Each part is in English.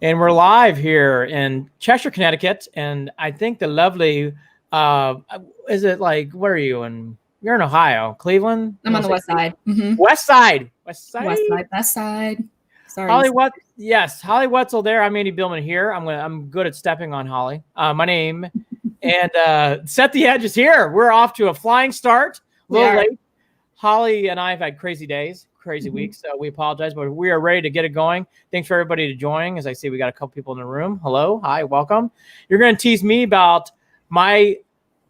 And we're live here in Cheshire, Connecticut. And I think the lovely, is it like, where are you? And you're in Ohio, Cleveland? I'm on the west side. Mm-hmm. West side. West side. West side. Sorry. Holly Wetzel there. I'm Andy Billman here. I'm good at stepping on Holly. My name. And Set the Edge is here. We're off to a flying start. A little late. Holly and I have had crazy days, crazy weeks, so we apologize, but we are ready to get it going. Thanks for everybody to join. As I see, we got a couple people in the room. Hello, hi, welcome. You're going to tease me about my,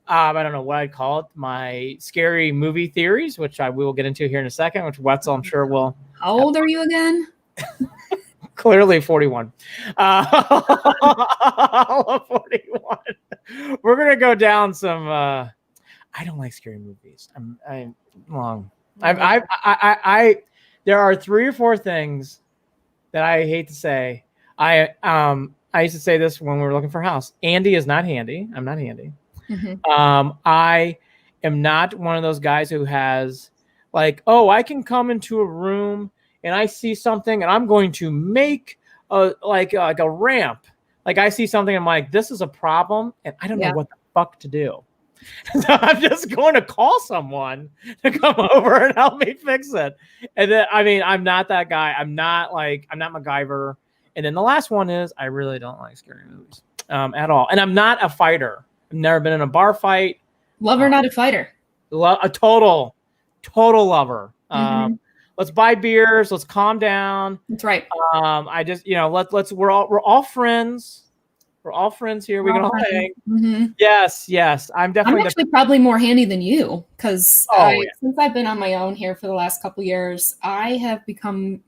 I don't know what I'd call it, my scary movie theories, which we will get into here in a second, which Wetzel, I'm sure, will. How old are you again? Clearly 41. 41. We're going to go down some, I don't like scary movies. There are 3 or 4 things that I hate to say. I used to say this when we were looking for a house. Andy is not handy. I'm not handy. Mm-hmm. I am not one of those guys who has like, oh, I can come into a room and I see something and I'm going to make a ramp. Like I see something, I'm like, this is a problem, and I don't know what the fuck to do. So I'm just going to call someone to come over and help me fix it. And then, I mean, I'm not that guy. I'm not MacGyver. And then the last one is I really don't like scary movies at all. And I'm not a fighter. I've never been in a bar fight. Lover, not a fighter. A total lover. Mm-hmm. Let's buy beers. Let's calm down. That's right. I just, we're all friends. We're all friends here. We can all hang. Mm-hmm. Yes. I'm actually probably more handy than you because since I've been on my own here for the last couple years, I have become,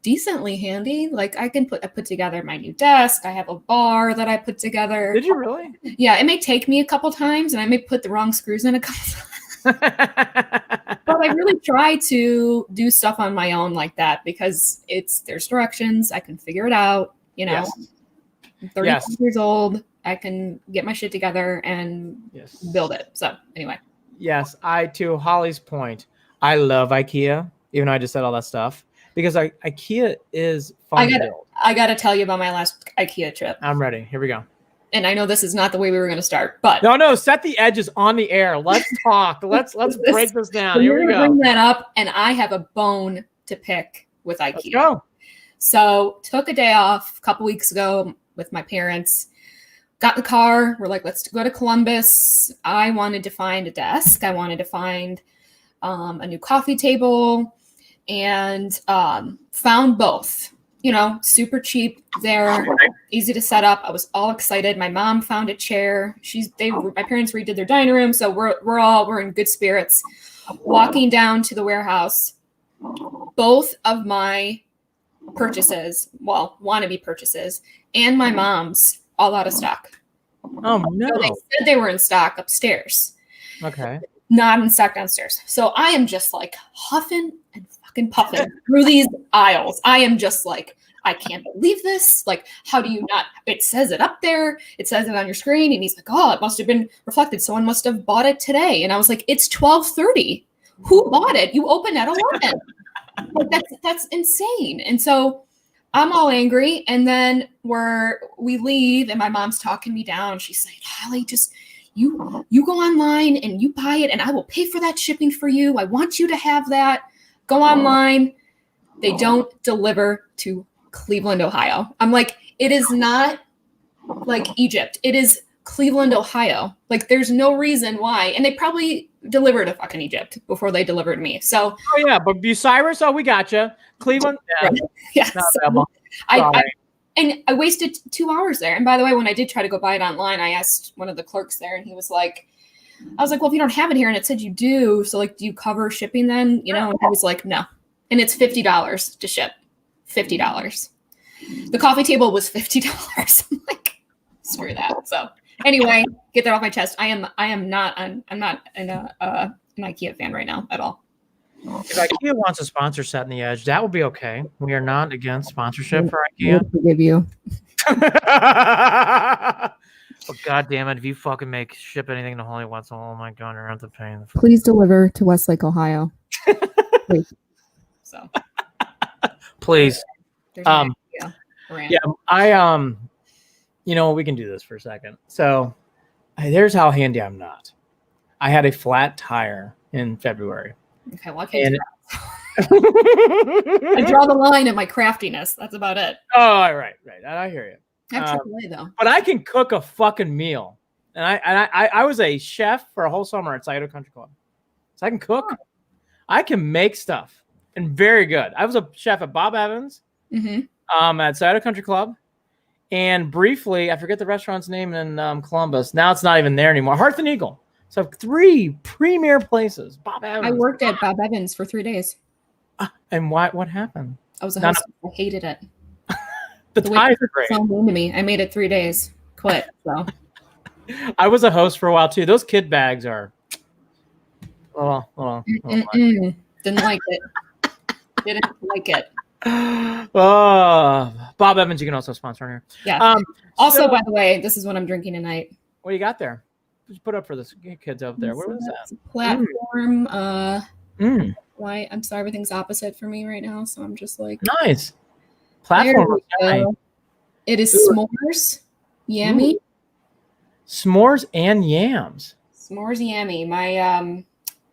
decently handy. Like I put together my new desk. I have a bar that I put together. Did you really? Yeah, it may take me a couple times, and I may put the wrong screws in a couple times. But I really try to do stuff on my own like that because there's directions. I can figure it out. Yes. I'm 35 years old. I can get my shit together and build it. So anyway. Yes, to Holly's point, I love IKEA, even though I just said all that stuff, because IKEA is fun to build. I got to tell you about my last IKEA trip. I'm ready. Here we go. And I know this is not the way we were going to start, but no, Set the Edge is on the air. Let's talk. Let's break this down. Here we go. Bring that up, and I have a bone to pick with IKEA. Let's go. So took a day off a couple weeks ago with my parents. Got in the car. We're like, let's go to Columbus. I wanted to find a desk. I wanted to find a new coffee table, and found both. Super cheap there, easy to set up. I was all excited. My mom found a chair. My parents redid their dining room, so we're in good spirits. Walking down to the warehouse, both of my purchases, wannabe purchases, and my mom's, all out of stock. Oh no! So they said they were in stock upstairs. Okay. Not in stock downstairs. So I am just like huffing and fucking puffing through these aisles. I am just like, I can't believe this. Like, how do you not? It says it up there. It says it on your screen. And he's like, oh, it must have been reflected. Someone must have bought it today. And I was like, it's 12:30. Who bought it? You opened at 11. Like, that's insane. And so I'm all angry. And then we leave, and my mom's talking me down. She's like, Holly, just you go online and you buy it, and I will pay for that shipping for you. I want you to have that. Go online. They don't deliver to Cleveland, Ohio. I'm like, it is not like Egypt. It is Cleveland, Ohio. Like, there's no reason why. And they probably delivered to fucking Egypt before they delivered to me. So, but Bucyrus, we gotcha. Cleveland, yeah. So I wasted 2 hours there. And by the way, when I did try to go buy it online, I asked one of the clerks there, and he was like, I was like, well, if you don't have it here, and it said you do, so like, do you cover shipping then? And he was like, no. And it's $50 to ship. $50. The coffee table was $50. I'm like, screw that. So anyway, get that off my chest. I'm not an IKEA fan right now at all. If IKEA wants a sponsor Set in the Edge, that would be okay. We are not against sponsorship for IKEA. We'll forgive you. But God damn it, if you fucking ship anything to Holly Wetzel, oh my God, you're going to have to pay. Please deliver to Westlake, Ohio. Please. So. Please. rant. Yeah, we can do this for a second. So there's how handy I'm not. I had a flat tire in February. Okay, well, I can't I draw the line at my craftiness. That's about it. Oh, right. I hear you. I have AAA though. But I can cook a fucking meal. And I was a chef for a whole summer at Scioto Country Club. So I can cook. Oh. I can make stuff. And very good. I was a chef at Bob Evans, at Scioto Country Club. And briefly, I forget the restaurant's name in Columbus. Now it's not even there anymore. Hearth and Eagle. So 3 premier places. Bob Evans. I worked at Bob Evans for 3 days. And what happened? I was a host. I hated it. The ties are great. So mean to me. I made it 3 days. Quit. So I was a host for a while too. Those kid bags are. Didn't like it. Didn't like it. Oh, Bob Evans, you can also sponsor here. Yeah. Also, by the way, this is what I'm drinking tonight. What do you got there? Just put up for the kids over there. What was that? Platform. Why? I'm sorry, everything's opposite for me right now, so I'm just like nice. Platform. It is s'mores, yummy. S'mores and yams. S'mores yummy. My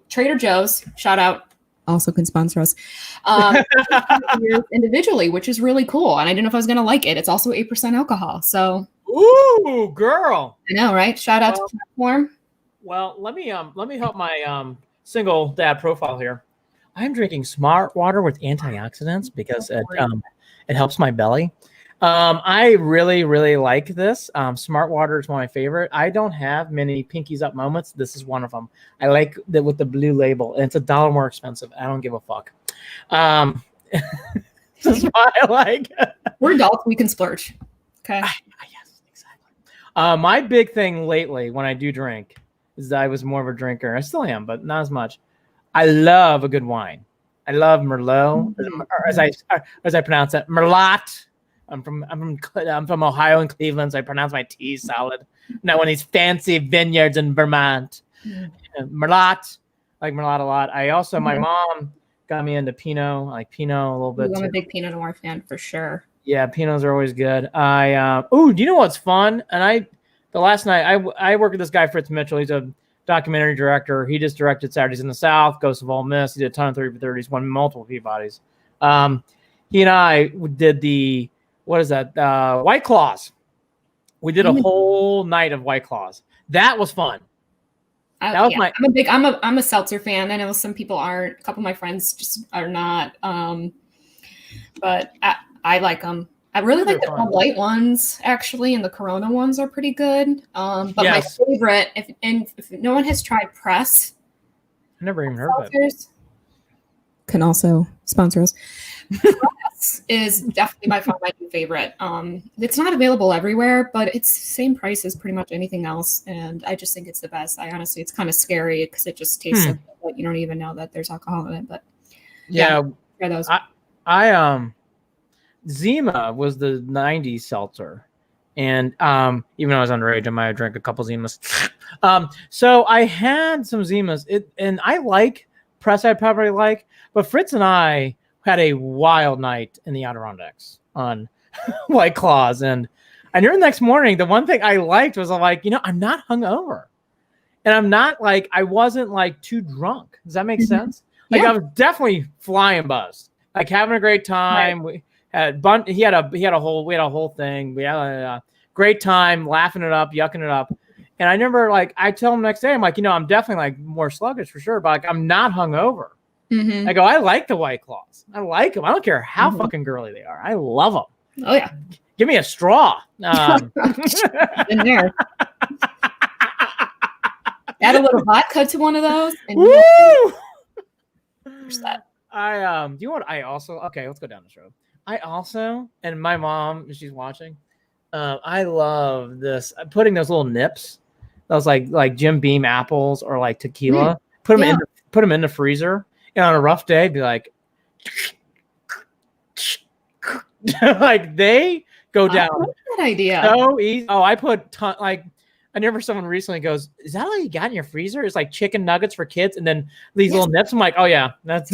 Trader Joe's, shout out, also can sponsor us. Individually, which is really cool, and I didn't know if I was gonna like it. It's also 8% alcohol, so. Ooh, girl! I know, right? Shout out to Platform. Well, let me help my single dad profile here. I'm drinking Smart Water with antioxidants because it helps my belly. I really, really like this. Smart Water is one of my favorite. I don't have many pinkies up moments. This is one of them. I like that with the blue label, and it's $1 more expensive. I don't give a fuck. This is why I like. We're adults. We can splurge. Okay. Yes, exactly. My big thing lately when I do drink is that I was more of a drinker. I still am, but not as much. I love a good wine. I love Merlot, or as I pronounce it, Merlot. I'm from Ohio and Cleveland, so I pronounce my T's solid. Not one of these fancy vineyards in Vermont. Merlot, I like Merlot a lot. I also my mom got me into Pinot. I like Pinot a little bit. I'm a big Pinot Noir fan for sure. Yeah, Pinots are always good. Do you know what's fun? And last night I worked with this guy Fritz Mitchell. He's a documentary director. He just directed Saturdays in the South, Ghosts of Ole Miss. He did a ton of 30 for 30s, won multiple Peabodys. He and I did the White Claws. We did a whole night of White Claws. That was fun. I'm a seltzer fan. I know some people aren't. A couple of my friends just are not. But I like them. I really like the Bud Light ones, actually, and the Corona ones are pretty good. But my favorite, if no one has tried Press, I never even heard of it. Can also sponsor us. Press is definitely by far my favorite. It's not available everywhere, but it's the same price as pretty much anything else, and I just think it's the best. It's kind of scary because it just tastes so good, but you don't even know that there's alcohol in it. But yeah, try those. Zima was the 90s seltzer. And even though I was underage, I might have drank a couple Zimas. So I had some Zimas. And I like Press, I probably like. But Fritz and I had a wild night in the Adirondacks on White Claws. And I knew the next morning, the one thing I liked was I'm not hungover. And I'm not I wasn't too drunk. Does that make sense? I was definitely flying buzzed. Having a great time. Right. We had a whole thing. We had a great time, laughing it up, yucking it up. And I remember I tell him the next day, I'm I'm definitely more sluggish for sure, but I'm not hungover. I go, I like the White Claws. I like them. I don't care how fucking girly they are. I love them. Oh yeah. Give me a straw. In there. Add a little vodka to one of those. And woo! Where's that? Do you know what I also? Okay, let's go down this road. I also, and my mom, she's watching. I love this. Putting those little nips, those like Jim Beam apples or tequila. Put them in the freezer, and on a rough day, be they go down. I like that idea. So easy. Oh, I put I remember someone recently goes, "Is that all you got in your freezer? It's chicken nuggets for kids, and then these little nips." I'm oh yeah, that's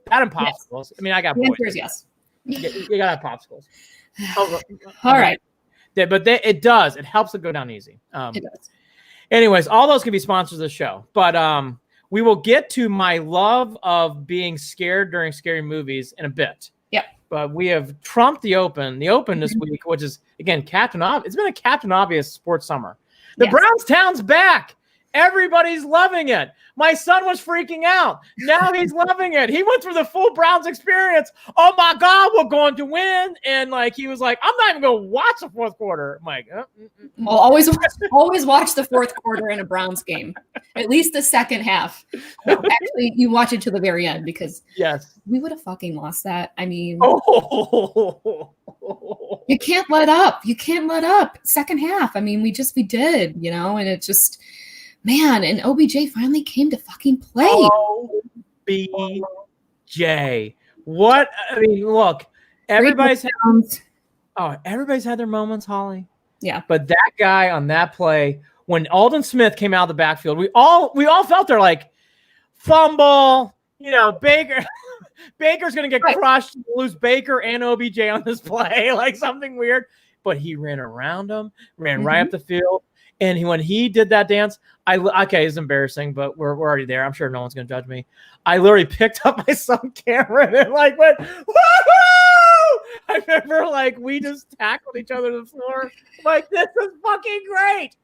that impossible. Yes. I mean, I got the answer is yes. You gotta have popsicles. All right. But it does. It helps it go down easy. It does. Anyways, all those can be sponsors of the show. But we will get to my love of being scared during scary movies in a bit. Yep. But we have trumped the Open this week, which is, again, it's been a Captain Obvious sports summer. The Brownstown's back. Everybody's loving it. My son was freaking out. Now he's loving it. He went through the full Browns experience. Oh my God, we're going to win. And he was like, I'm not even going to watch the fourth quarter. I'm like, Well, always watch the fourth quarter in a Browns game. At least the second half. Actually, you watch it to the very end because we would have fucking lost that. I mean, you can't let up. You can't let up. Second half. I mean, we did, and it just, man, and OBJ finally came to fucking play. OBJ. What? I mean, look, everybody's had their moments, Holly. Yeah. But that guy on that play, when Alden Smith came out of the backfield, we all felt there like fumble, Baker's going to get crushed, lose Baker and OBJ on this play, like something weird. But he ran around him, ran right up the field. And when he did that dance, it's embarrassing, but we're already there. I'm sure no one's going to judge me. I literally picked up my son Cameron and went, woohoo! I remember we just tackled each other to the floor. This is fucking great.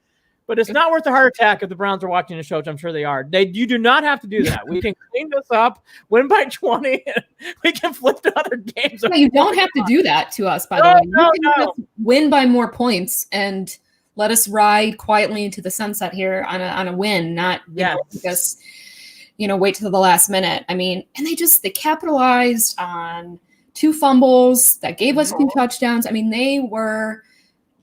But it's not worth the heart attack if the Browns are watching the show, which I'm sure they are. You do not have to do that. We can clean this up, win by 20, and we can flip to other games. No, you don't have to do that to us, by the way. You can just win by more points and let us ride quietly into the sunset here on a win, not just wait till the last minute. I mean, and they capitalized on 2 fumbles that gave us 2 touchdowns. I mean, they were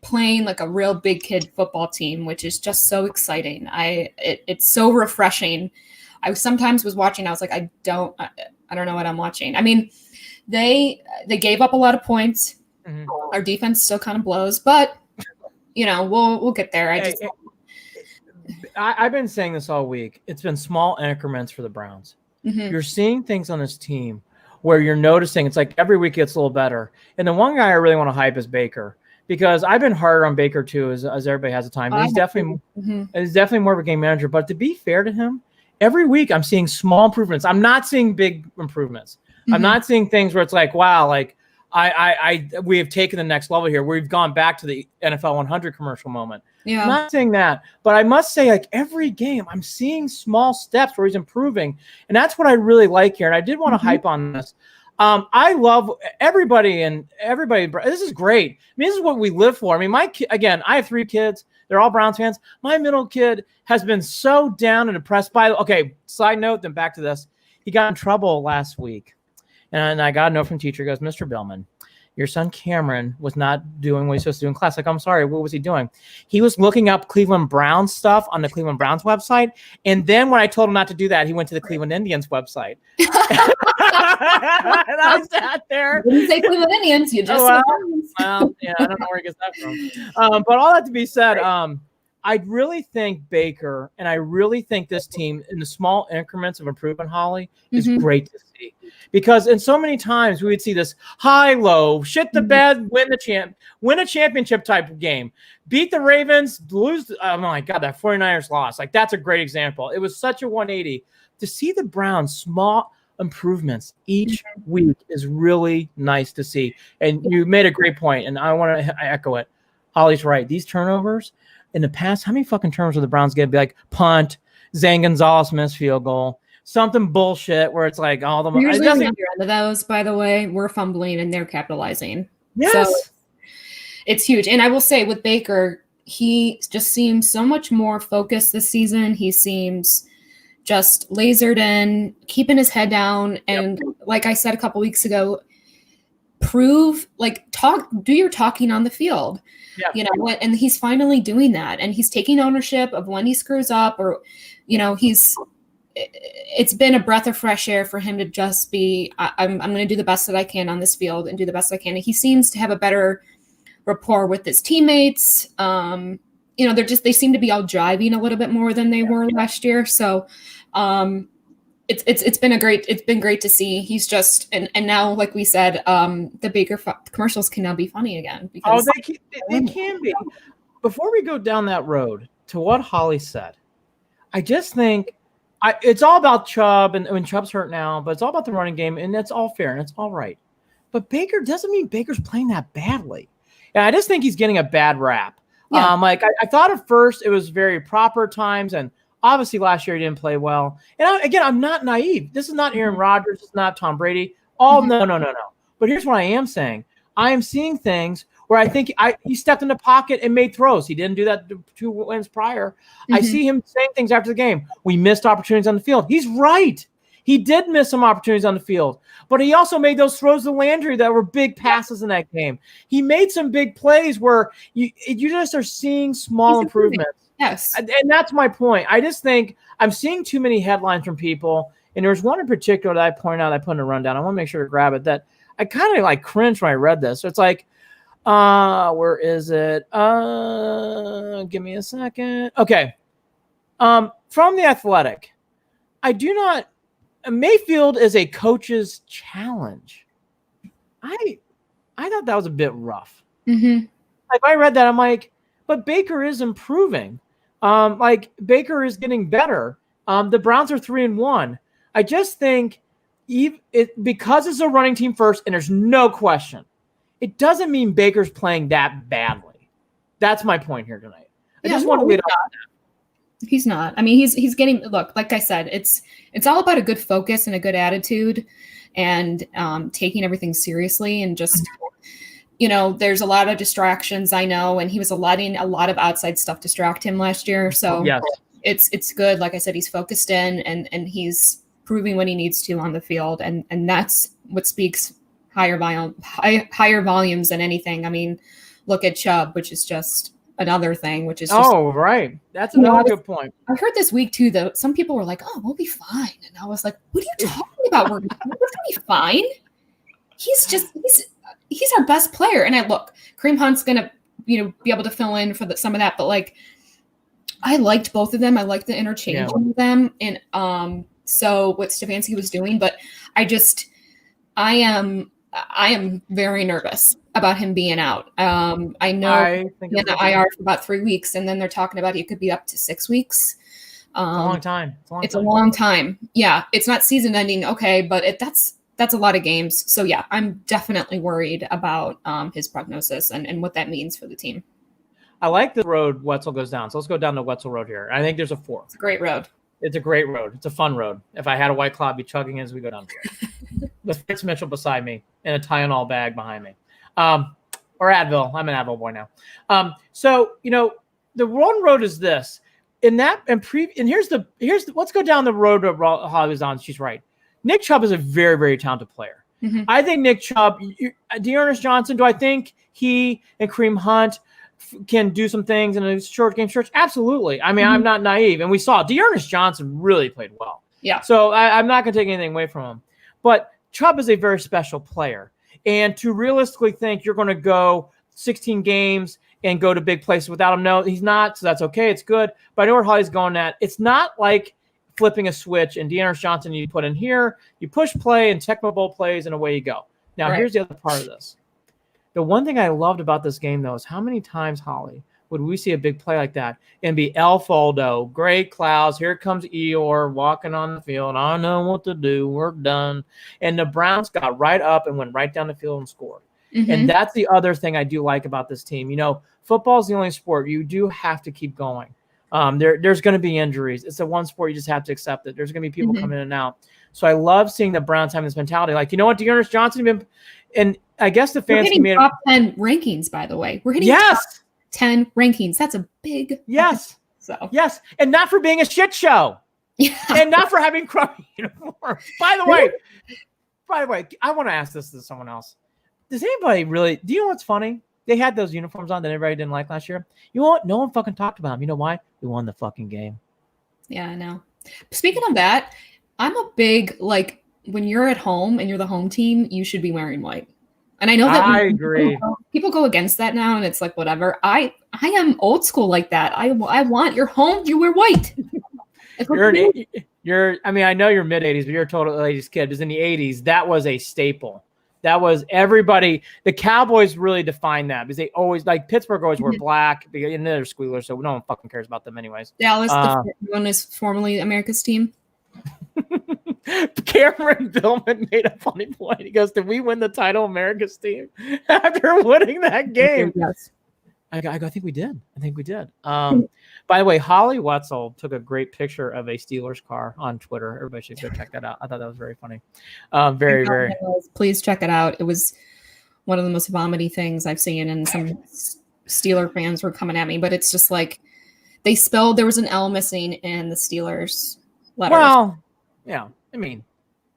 playing like a real big kid football team, which is just so exciting. It's so refreshing. I sometimes was watching, I was like, I don't know what I'm watching. I mean, they gave up a lot of points. Our defense still kind of blows, but we'll get there. I've been saying this all week. It's been small increments for the Browns. You're seeing things on this team where you're noticing it's like every week gets a little better. And the one guy I really want to hype is Baker, because I've been harder on Baker too, as everybody has the time. He's definitely more of a game manager. But to be fair to him, every week I'm seeing small improvements. I'm not seeing big improvements. I'm not seeing things where it's like, wow, we have taken the next level here. We've gone back to the NFL 100 commercial moment. Yeah. I'm not saying that, but I must say, every game, I'm seeing small steps where he's improving, and that's what I really like here. And I did want to hype on this. I love everybody. This is great. I mean, this is what we live for. I mean, I have 3 kids. They're all Browns fans. My middle kid has been so down and depressed by. Okay, side note. Then back to this. He got in trouble last week. And I got a note from teacher. He goes, Mr. Billman, your son Cameron was not doing what he's supposed to do in class. I'm sorry, what was he doing? He was looking up Cleveland Browns stuff on the Cleveland Browns website. And then when I told him not to do that, he went to the Cleveland Indians website. And I sat there. You didn't say Cleveland Indians. You just I don't know where he gets that from. But all that to be said, I really think Baker and I really think this team in the small increments of improvement, Holly, is great to see. Because in so many times we would see this high-low, shit the bed, win a championship type of game. Beat the Ravens, lose. Oh my God, that 49ers loss. That's a great example. It was such a 180. To see the Browns small improvements each week is really nice to see. And you made a great point, and I want to echo it. Holly's right. These turnovers in the past, how many fucking turnovers are the Browns get? Be like punt, Zane Gonzalez missed field goal, something bullshit where it's like all the. We're usually on the other end of those, by the way. We're fumbling and they're capitalizing. Yes, so it's huge. And I will say with Baker, he just seems so much more focused this season. He seems just lasered in, keeping his head down, and like I said a couple weeks ago, do your talking on the field. Yeah. And he's finally doing that, and he's taking ownership of when he screws up, or it's been a breath of fresh air for him to just be, I'm going to do the best that I can on this field and do the best I can. And he seems to have a better rapport with his teammates. They seem to be all jiving a little bit more than they were last year. So it's been great to see. He's just and now, like we said, the Baker commercials can now be funny again because they can be. Before we go down that road to what Holly said, I just think it's all about Chubb, and when Chubb's hurt now, but it's all about the running game, and that's all fair and it's all right. But Baker doesn't mean Baker's playing that badly. And I just think he's getting a bad rap. Yeah. I thought at first it was very proper times, and obviously last year he didn't play well. And I'm not naive. This is not Aaron Rodgers. It's not Tom Brady. No. But here's what I am saying. I am seeing things where I think he stepped in the pocket and made throws. He didn't do that 2 wins prior. I see him saying things after the game. We missed opportunities on the field. He's right. He did miss some opportunities on the field, but he also made those throws to Landry that were big passes in that game. He made some big plays where you just are seeing small improvements. Yes. And that's my point. I just think I'm seeing too many headlines from people, and there's one in particular that I point out, I put in a rundown. I want to make sure to grab it, that I kind of like cringed when I read this. So it's like, where is it? Give me a second. Okay. From The Athletic, Mayfield is a coach's challenge. I thought that was a bit rough. Like I read that, I'm like, but Baker is improving. Baker is getting better. The Browns are 3-1. I just think because it's a running team first, and there's no question, it doesn't mean Baker's playing that badly. That's my point here tonight. I just want to lead off on that. He's not. I mean, he's getting, look, like I said, it's all about a good focus and a good attitude and taking everything seriously and just, there's a lot of distractions, I know, and he was letting a lot of outside stuff distract him last year. So yes. It's good. Like I said, he's focused in and he's proving what he needs to on the field. And that's what speaks higher volumes than anything. I mean, look at Chubb, which is just another thing, which is just, right. That's another good point. I heard this week too, though, some people were like, "Oh, we'll be fine," and I was like, "What are you talking about? We're gonna be fine." He's our best player, and Kareem Hunt's gonna be able to fill in for some of that, but like, I liked both of them. I liked the interchange of them, and so what Stefanski was doing, but I am very nervous about him being out. I know he's in the IR for about 3 weeks, and then they're talking about he could be up to 6 weeks. It's a long time. It's a long time. Yeah, it's not season ending. Okay, but that's a lot of games. So yeah, I'm definitely worried about his prognosis and what that means for the team. I like the road Wetzel goes down. So let's go down the Wetzel road here. I think there's a 4. It's a great road. It's a great road. It's a fun road. If I had a White Claw, I'd be chugging as we go down here. With Fitz Mitchell beside me and a Tylenol bag behind me. Or Advil. I'm an Advil boy now. So the one road is this. Here's let's go down the road to Holly's on. She's right. Nick Chubb is a very, very talented player. I think Nick Chubb, Dearness Johnson, do I think he and Kareem Hunt can do some things in a short game stretch? Absolutely. I mean, I'm not naive. And we saw Dearness Johnson really played well. Yeah. So I'm not going to take anything away from him. But Chubb is a very special player. And to realistically think you're going to go 16 games and go to big places without him, no, he's not. So that's okay. It's good. But I know where Holly's going at. It's not like flipping a switch and Dearness Johnson you put in here, you push play and Tecmo Bowl plays and away you go. Now, Here's the other part of this. The one thing I loved about this game, though, is how many times, Holly, would we see a big play like that and be El Faldo, great clouds, here comes Eeyore walking on the field, I know what to do, we're done. And the Browns got right up and went right down the field and scored. And that's the other thing I do like about this team. Football is the only sport. You do have to keep going. There's going to be injuries. It's the one sport you just have to accept it. There's going to be people coming in and out. So I love seeing the Browns having this mentality. Like, you know what, Dearness Johnson, and I guess the fans hitting top 10 rankings, by the way. We're hitting top 10 rankings. That's a big yes, and not for being a shit show, and not for having crummy uniforms. By the way, I want to ask this to someone else. Does anybody really? Do you know what's funny? They had those uniforms on that everybody didn't like last year. You know what? No one fucking talked about them. You know why? We won the fucking game. Yeah, I know. Speaking of that, I'm a big, when you're at home and you're the home team, you should be wearing white. And I know that I agree. People go against that now, and it's like, whatever. I am old school like that. I want your home, you wear white. You're I know you're mid 80s, but you're a total 80s kid. Because in the 80s, that was a staple. That was everybody. The Cowboys really defined that because they always, like, Pittsburgh always wore black. And they're squealers, so no one fucking cares about them anyways. Dallas, the one is formerly America's team. Cameron Billman made a funny point. He goes, "Did we win the title, America's team?" After winning that game. Yes. I think we did. By the way, Holly Wetzel took a great picture of a Steelers car on Twitter. Everybody should go check that out. I thought that was very funny. Very. Please check it out. It was one of the most vomity things I've seen, and some Steeler fans were coming at me. But it's just like there was an L missing in the Steelers letters. Well, yeah. I mean,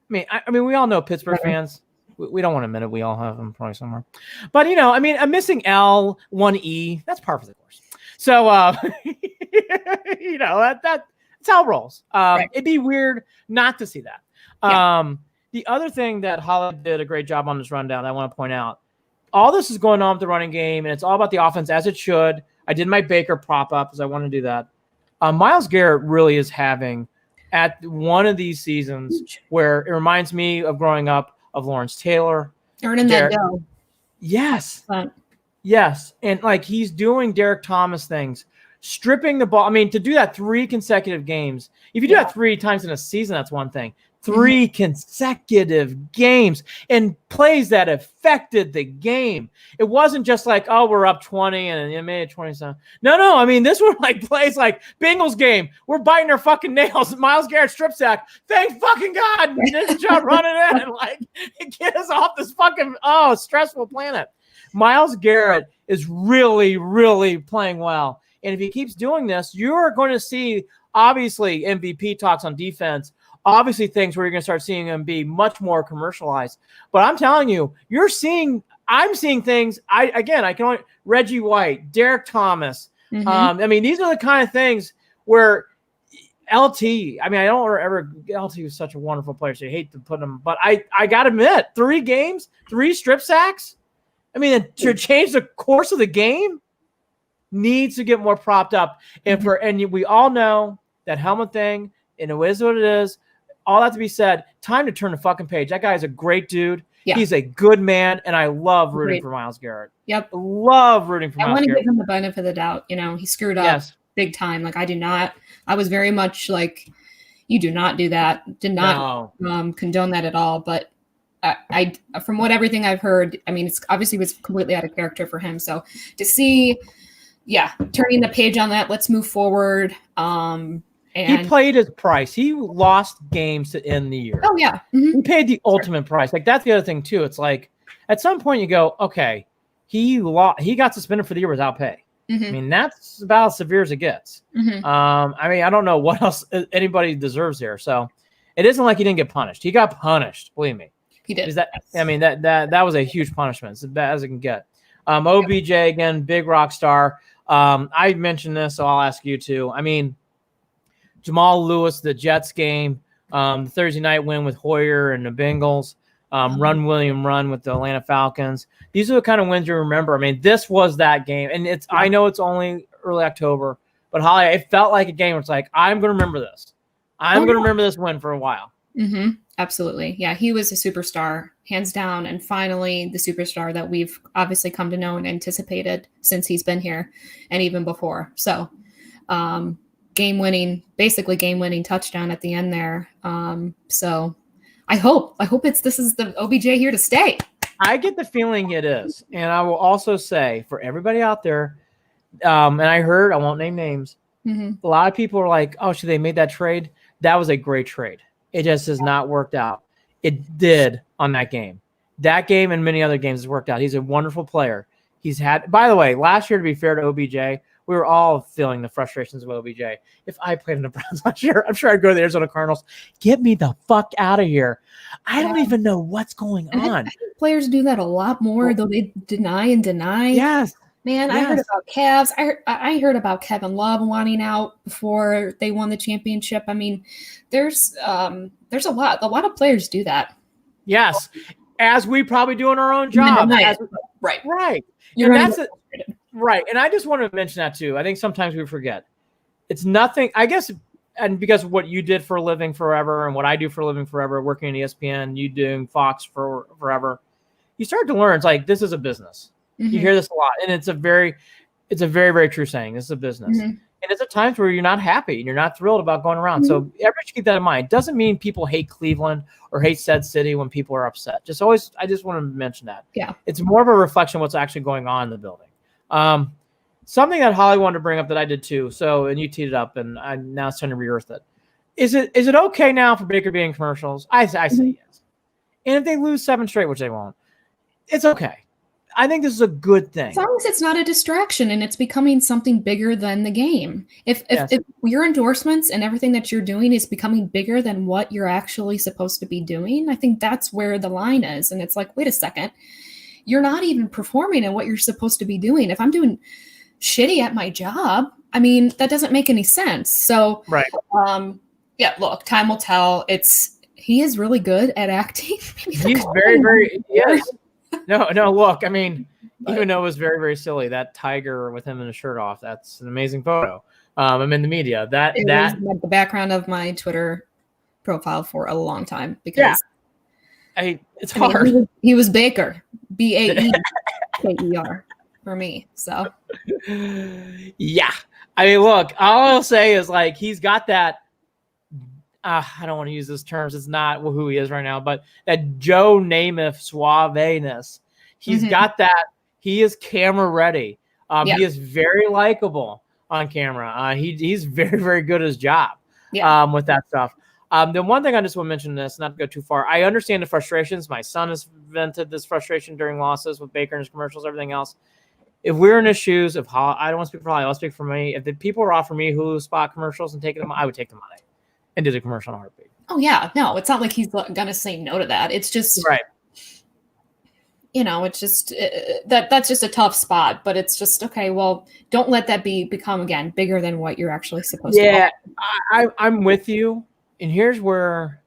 we all know Pittsburgh fans. We don't want to admit it. We all have them probably somewhere. But, a missing L, one E, that's par for the course. So, that's how it rolls. Right. It'd be weird not to see that. Yeah. The other thing that Holly did a great job on this rundown, I want to point out, all this is going on with the running game, and it's all about the offense, as it should. I did my Baker prop up because I want to do that. Myles Garrett really is having, at one of these seasons, where it reminds me of growing up, of Lawrence Taylor. Earning that dough. Yes. Yes. And like he's doing Derek Thomas things, stripping the ball. I mean, to do that 3 consecutive games, if you do that 3 times in a season, that's one thing. 3 consecutive games and plays that affected the game. It wasn't just like, oh, we're up 20 and it made it 27. No. I mean, this was like plays like Bengals game. We're biting our fucking nails. Myles Garrett strip sack. Thank fucking God. This job running in. Like, get us off this fucking, stressful planet. Myles Garrett is really, really playing well. And if he keeps doing this, you're going to see, obviously, MVP talks on defense. Obviously, things where you're going to start seeing them be much more commercialized. But I'm telling you, I'm seeing things. I can only Reggie White, Derek Thomas. These are the kind of things where LT. I don't ever. LT was such a wonderful player, so you hate to put him. But I got to admit, 3 games, 3 strip sacks. To change the course of the game needs to get more propped up. And we all know that helmet thing, and it is what it is. All that to be said, time to turn the fucking page. That guy is a great dude. Yeah. He's a good man, and I love rooting for Myles Garrett. Yep. Love rooting for Myles Garrett. I want to give him the benefit of the doubt. He screwed up big time. Like, I do not. I was very much like, you do not do that. Did not condone that at all. But I from everything I've heard, it's obviously was completely out of character for him. So to see, turning the page on that, let's move forward. And he played his price. He lost games to end the year. Oh, yeah. He paid the ultimate price. Like, that's the other thing, too. It's like, at some point you go, okay, he got suspended for the year without pay. That's about as severe as it gets. I don't know what else anybody deserves here. So it isn't like he didn't get punished. He got punished. Believe me. He did. That was a huge punishment. It's as bad as it can get. OBJ, again, big rock star. I mentioned this, so I'll ask you too. Jamal Lewis, the Jets game, the Thursday night win with Hoyer and the Bengals, Run William Run with the Atlanta Falcons. These are the kind of wins you remember. this was that game. And I know it's only early October, but Holly, it felt like a game where it's like, I'm going to remember this. I'm going to remember this win for a while. Absolutely. Yeah, he was a superstar, hands down, and finally the superstar that we've obviously come to know and anticipated since he's been here and even before. So, game-winning touchdown at the end there. So I hope this is the OBJ here to stay. I get the feeling it is. And I will also say for everybody out there, and I won't name names. A lot of people are like, oh, should they made that trade? That was a great trade. It just has not worked out. It did on that game. That game and many other games has worked out. He's a wonderful player. By the way, last year, to be fair to OBJ, we were all feeling the frustrations of OBJ. If I played in the Browns last year, I'm sure I'd go to the Arizona Cardinals. Get me the fuck out of here. I don't even know what's going on. I think players do that a lot more, though they deny and deny. Yes. Man, yes. I heard about Cavs. I heard about Kevin Love wanting out before they won the championship. There's a lot of players do that. Yes, as we probably do in our own job. Right. Right. And I just want to mention that too. I think sometimes we forget. It's nothing. I guess and because of what you did for a living forever and what I do for a living forever, working in ESPN, you doing Fox for forever, you start to learn it's like this is a business. You hear this a lot, and it's a very, very true saying. This is a business, and it's at times where you're not happy and you're not thrilled about going around. So everybody should keep that in mind. It doesn't mean people hate Cleveland or hate said city when people are upset. I just want to mention that. Yeah, it's more of a reflection of what's actually going on in the building. Something that Holly wanted to bring up that I did too. So, and you teed it up, and now it's time to re-earth it. Is it okay now for Baker to be in commercials? I say yes. And if they lose 7 straight, which they won't, it's okay. I think this is a good thing. As long as it's not a distraction and it's becoming something bigger than the game. If your endorsements and everything that you're doing is becoming bigger than what you're actually supposed to be doing, I think that's where the line is. And it's like, wait a second, you're not even performing at what you're supposed to be doing. If I'm doing shitty at my job, I mean, that doesn't make any sense. So, right. Yeah, look, time will tell. He is really good at acting. He's very, yes. No, look, I mean, even though it was very, very silly, that tiger with him in a shirt off, that's an amazing photo. I'm in the media. That was like the background of my Twitter profile for a long time because it's hard. He was Baker, Baker for me. So yeah. I mean, look, all I'll say is like he's got that. I don't want to use those terms. It's not who he is right now, but that Joe Namath suaveness. He's got that. He is camera ready. He is very likable on camera. He's very, very good at his job with that stuff. The one thing I just want to mention this, not to go too far. I understand the frustrations. My son has vented this frustration during losses with Baker and his commercials, everything else. If we're in his shoes, I don't want to speak for Holly, I'll speak for me. If the people were offering me Hulu spot commercials and taking them, I would take the money and do the commercial in a heartbeat. Oh yeah, no, it's not like he's gonna say no to that. It's just right. It's just that's just a tough spot. But it's just okay. Well, don't let that become again bigger than what you're actually supposed to. Yeah, I'm with you. And here's where,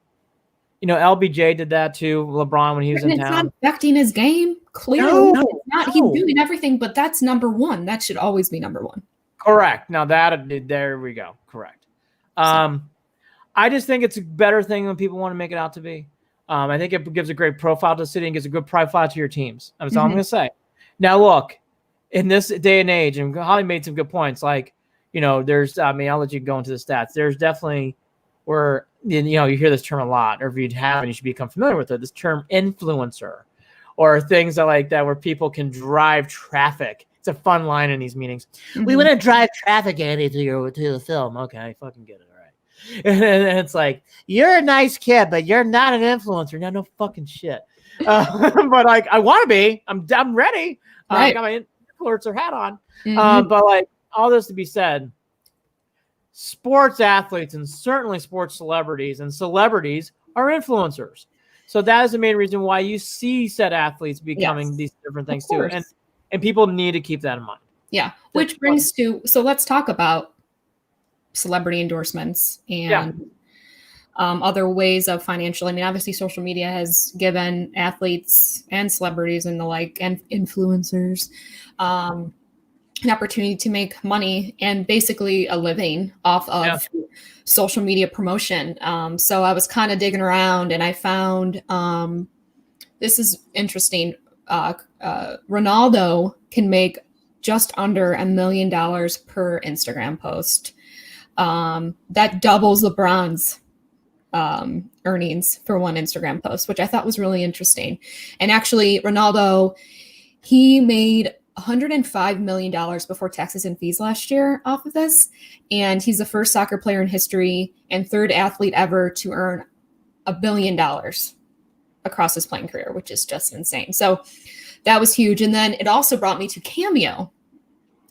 LBJ did that too. LeBron when he was in town. It's not affecting his game. Clearly, it's not. He's doing everything, but that's number one. That should always be number one. Correct. Now there we go. Correct. I just think it's a better thing when people want to make it out to be. I think it gives a great profile to the city and gives a good profile to your teams. That's all I'm going to say. Now, look, in this day and age, and Holly made some good points. Like, there's, I'll let you go into the stats. There's definitely where, you hear this term a lot, or if you haven't, you should become familiar with it. This term influencer, or things like that where people can drive traffic. It's a fun line in these meetings. We want to drive traffic, Andy, to the film. Okay, I fucking get it. And it's like, you're a nice kid, but you're not an influencer. No fucking shit. But like, I want to be. I'm ready. Right. I got my influencer hat on. But like, all this to be said, sports athletes and certainly sports celebrities are influencers. So that is the main reason why you see said athletes becoming these different things too. And people need to keep that in mind. Yeah. Which brings to, so let's talk about celebrity endorsements and other ways of financial. I mean, obviously social media has given athletes and celebrities and the like, and influencers, an opportunity to make money and basically a living off of social media promotion. So I was kind of digging around and I found, this is interesting. Ronaldo can make just under $1 million per Instagram post. That doubles LeBron's earnings for one Instagram post, which I thought was really interesting. And actually, Ronaldo, he made $105 million before taxes and fees last year off of this. And he's the first soccer player in history and third athlete ever to earn $1 billion across his playing career, which is just insane. So that was huge. And then it also brought me to Cameo.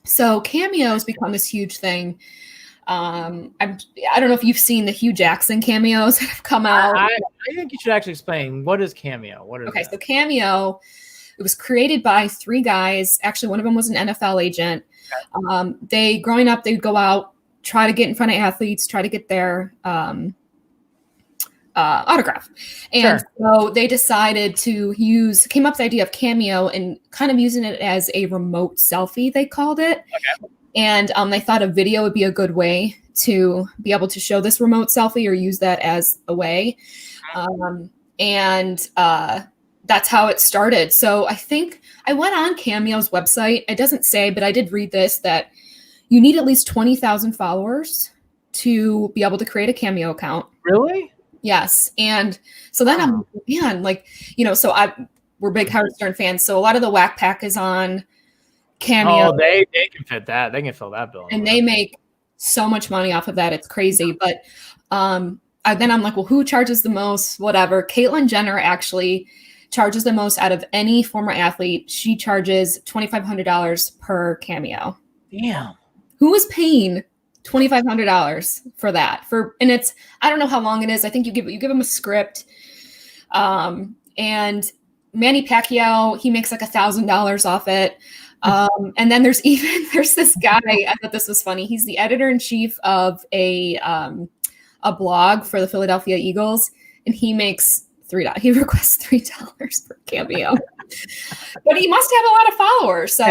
So Cameo has become this huge thing. I don't know if you've seen the Hugh Jackson cameos that have come out. I think you should actually explain, what is Cameo? What is that? So Cameo, it was created by 3 guys. Actually, one of them was an NFL agent. Okay. Growing up, they'd go out, try to get in front of athletes, try to get their autograph. And so they decided to came up with the idea of Cameo and kind of using it as a remote selfie, they called it. Okay. And they thought a video would be a good way to be able to show this remote selfie or use that as a way. And that's how it started. So I think I went on Cameo's website. It doesn't say, but I did read this, that you need at least 20,000 followers to be able to create a Cameo account. Really? Yes. And so then I'm, man, like, so we're big Howard Stern fans. So a lot of the Whack Pack is on Cameo. Oh, they can fit that. They can fill that bill. And they make so much money off of that. It's crazy. But then I'm like, well, who charges the most? Whatever. Caitlyn Jenner actually charges the most out of any former athlete. She charges $2,500 per Cameo. Damn. Who is paying $2,500 for that? And it's, I don't know how long it is. I think you give them a script. And Manny Pacquiao, he makes like $1,000 off it. And then there's this guy, I thought this was funny. He's the editor-in-chief of a blog for the Philadelphia Eagles, and he makes $3. He requests $3 per Cameo. But he must have a lot of followers. So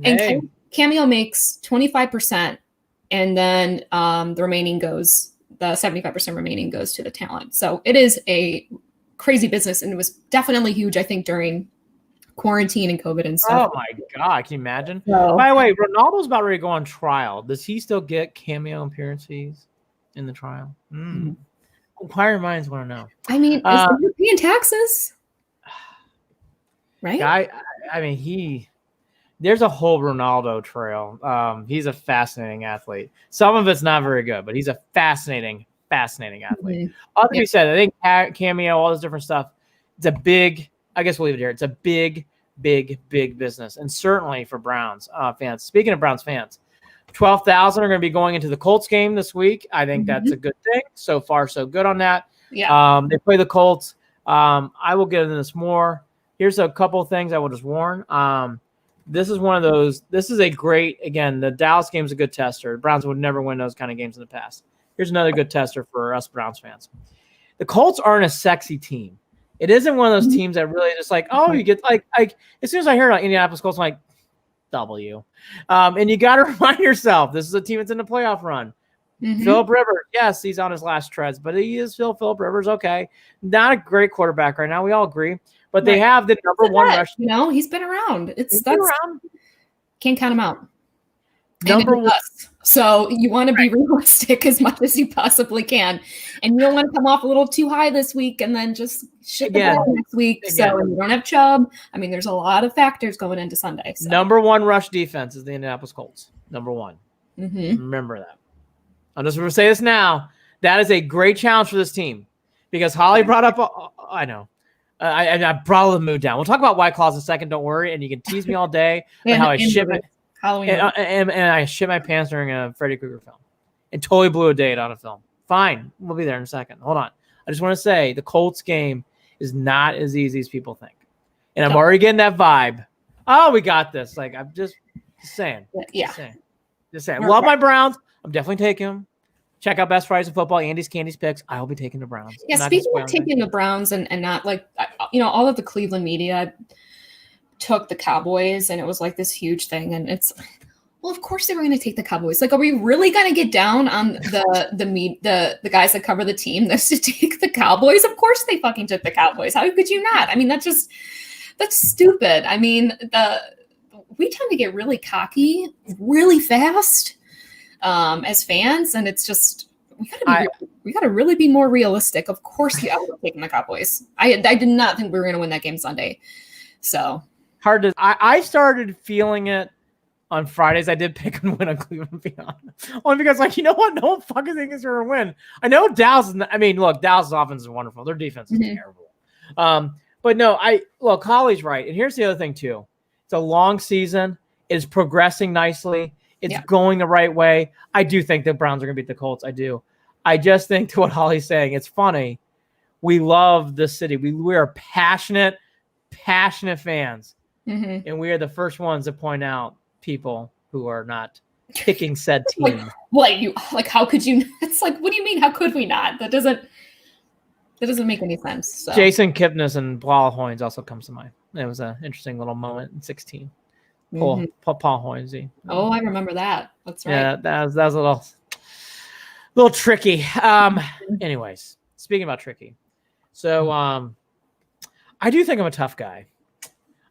and Cameo makes 25%, and then the 75% remaining goes to the talent. So it is a crazy business, and it was definitely huge, I think, during quarantine and COVID and stuff. Oh my God, can you imagine? So, by the way, Ronaldo's about ready to go on trial. Does he still get Cameo appearance fees in the trial? Inquiring minds want to know. I mean, is he paying taxes? Right? I mean, there's a whole Ronaldo trail. He's a fascinating athlete. Some of it's not very good, but he's a fascinating athlete. All that being said, I think Cameo, all this different stuff, it's a big, I guess we'll leave it here. It's a big business. And certainly for Browns fans. Speaking of Browns fans, 12,000 are going to be going into the Colts game this week. I think that's a good thing. So far, so good on that. Yeah. They play the Colts. I will get into this more. Here's a couple of things I will just warn. This is one of those. This is a great, again, the Dallas game is a good tester. The Browns would never win those kind of games in the past. Here's another good tester for us Browns fans. The Colts aren't a sexy team. It isn't one of those teams that really just like, oh, you get like as soon as I hear about Indianapolis Colts, I'm like, W. And you got to remind yourself, this is a team that's in the playoff run. Phillip Rivers, yes, he's on his last treads, but he is still Phillip Rivers. Okay. Not a great quarterback right now. We all agree. But they have the number one rush. He's been around. He's been around. Can't count him out. Number one. So you want to be realistic as much as you possibly can. And you don't want to come off a little too high this week and then just shit the bed next week. So you don't have Chubb. I mean, there's a lot of factors going into Sunday. So. Number one rush defense is the Indianapolis Colts. Number one. Remember that. I'm just going to say this now. That is a great challenge for this team because Holly brought up, I know. I brought the mood down. We'll talk about White Claws in a second. Don't worry. And you can tease me all day on how I ship it. Halloween. And I shit my pants during a Freddy Krueger film and totally blew a date on a film. Fine. We'll be there in a second. Hold on. I just want to say the Colts game is not as easy as people think. And I'm already getting that vibe. Oh, we got this. Like, I'm just saying. Yeah. Just saying. Love my Browns. I'm definitely taking them. Check out Best Fridays in Football, Andy's Candy's Picks. I will be taking the Browns. Yeah, speaking of taking the Browns and not like, all of the Cleveland media took the Cowboys and it was like this huge thing. And it's, well, of course they were going to take the Cowboys. Like, are we really going to get down on the guys that cover the team that's to take the Cowboys? Of course they fucking took the Cowboys. How could you not? I mean, that's stupid. I mean, we tend to get really cocky really fast as fans. And it's just, we got to really be more realistic. Of course I would have taken the Cowboys. I did not think we were going to win that game Sunday. So hard to. I started feeling it on Fridays. I did pick and win on Cleveland Beyond, only because, like, you know what? No one fucking thinks is going to win. I know Dallas. Dallas' offense is wonderful. Their defense is terrible. But no, Holly's right. And here's the other thing too. It's a long season. It's progressing nicely. It's going the right way. I do think the Browns are going to beat the Colts. I do. I just think, to what Holly's saying, it's funny. We love the city. We are passionate fans. And we are the first ones to point out people who are not picking said team. How could you? It's like, what do you mean? How could we not? That doesn't make any sense. So. Jason Kipnis and Blal Hoynes also comes to mind. It was an interesting little moment in 16. Paul Hoynesy. Oh, I remember that. That's right. Yeah, that was a little tricky. Anyways, speaking about tricky, so I do think I'm a tough guy.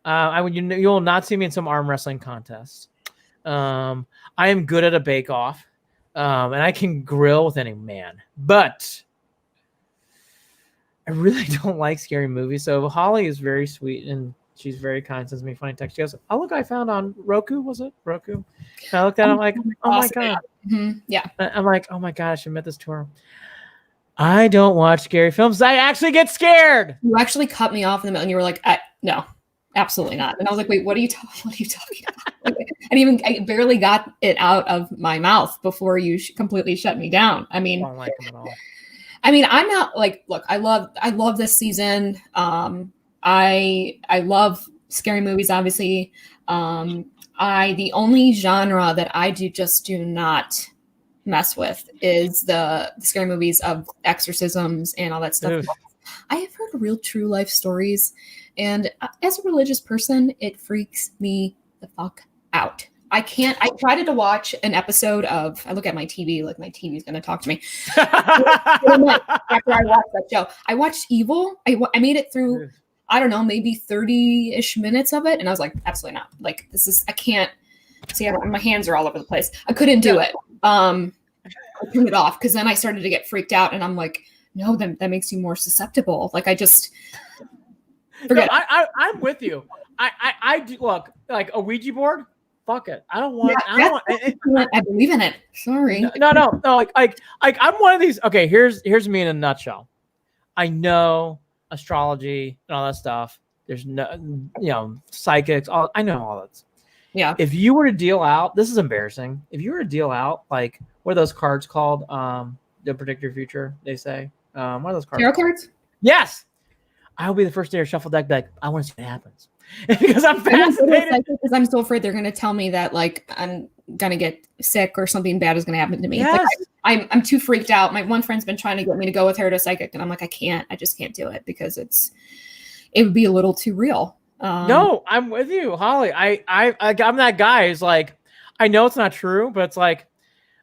You will not see me in some arm wrestling contest. I am good at a bake-off, and I can grill with any man. But I really don't like scary movies. So Holly is very sweet and she's very kind. Sends me a funny text. She goes, "Oh, look, I found on Roku. Was it Roku?" And I looked at it. I'm like, "Oh my god!" Yeah. I'm like, "Oh my god!" I should admit this to her. I don't watch scary films. I actually get scared. You actually cut me off in the middle, and you were like, "No, absolutely not." And I was like, "Wait, what are you talking about?" I barely got it out of my mouth before you completely shut me down. I mean, I don't like them at all. I mean, I'm not like, look, I love this season. I love scary movies, obviously. The only genre that I do not mess with is the scary movies of exorcisms and all that stuff. Oof. I have heard real true life stories, and as a religious person, it freaks me the fuck out. I tried to watch an episode of, I look at my TV like my TV's going to talk to me. After I watched that show, I watched Evil. I made it through, I don't know, maybe 30-ish minutes of it. And I was like, absolutely not. Like, I can't see, my hands are all over the place. I couldn't do it. I turned it off because then I started to get freaked out and I'm like, no, that makes you more susceptible. Like, I just forget. No, I'm with you. I do look like a Ouija board. Fuck it. I don't want. I believe in it. Sorry. No. Like I'm one of these. Okay, here's me in a nutshell. I know astrology and all that stuff. There's no, psychics. I know all that. Yeah. If you were to deal out, this is embarrassing. If you were to deal out, like, what are those cards called? To predict your future, they say. What are those cards? Tarot cards? Yes. I'll be the first day to shuffle deck. Like, I want to see what happens. Because I'm fascinated. Because I'm so afraid they're going to tell me that, like, I'm going to get sick or something bad is going to happen to me. Yes. Like, I'm too freaked out. My one friend's been trying to get me to go with her to psychic, and I'm like, I just can't do it because it would be a little too real. No, I'm with you, Holly. I'm that guy who's like, I know it's not true, but it's like,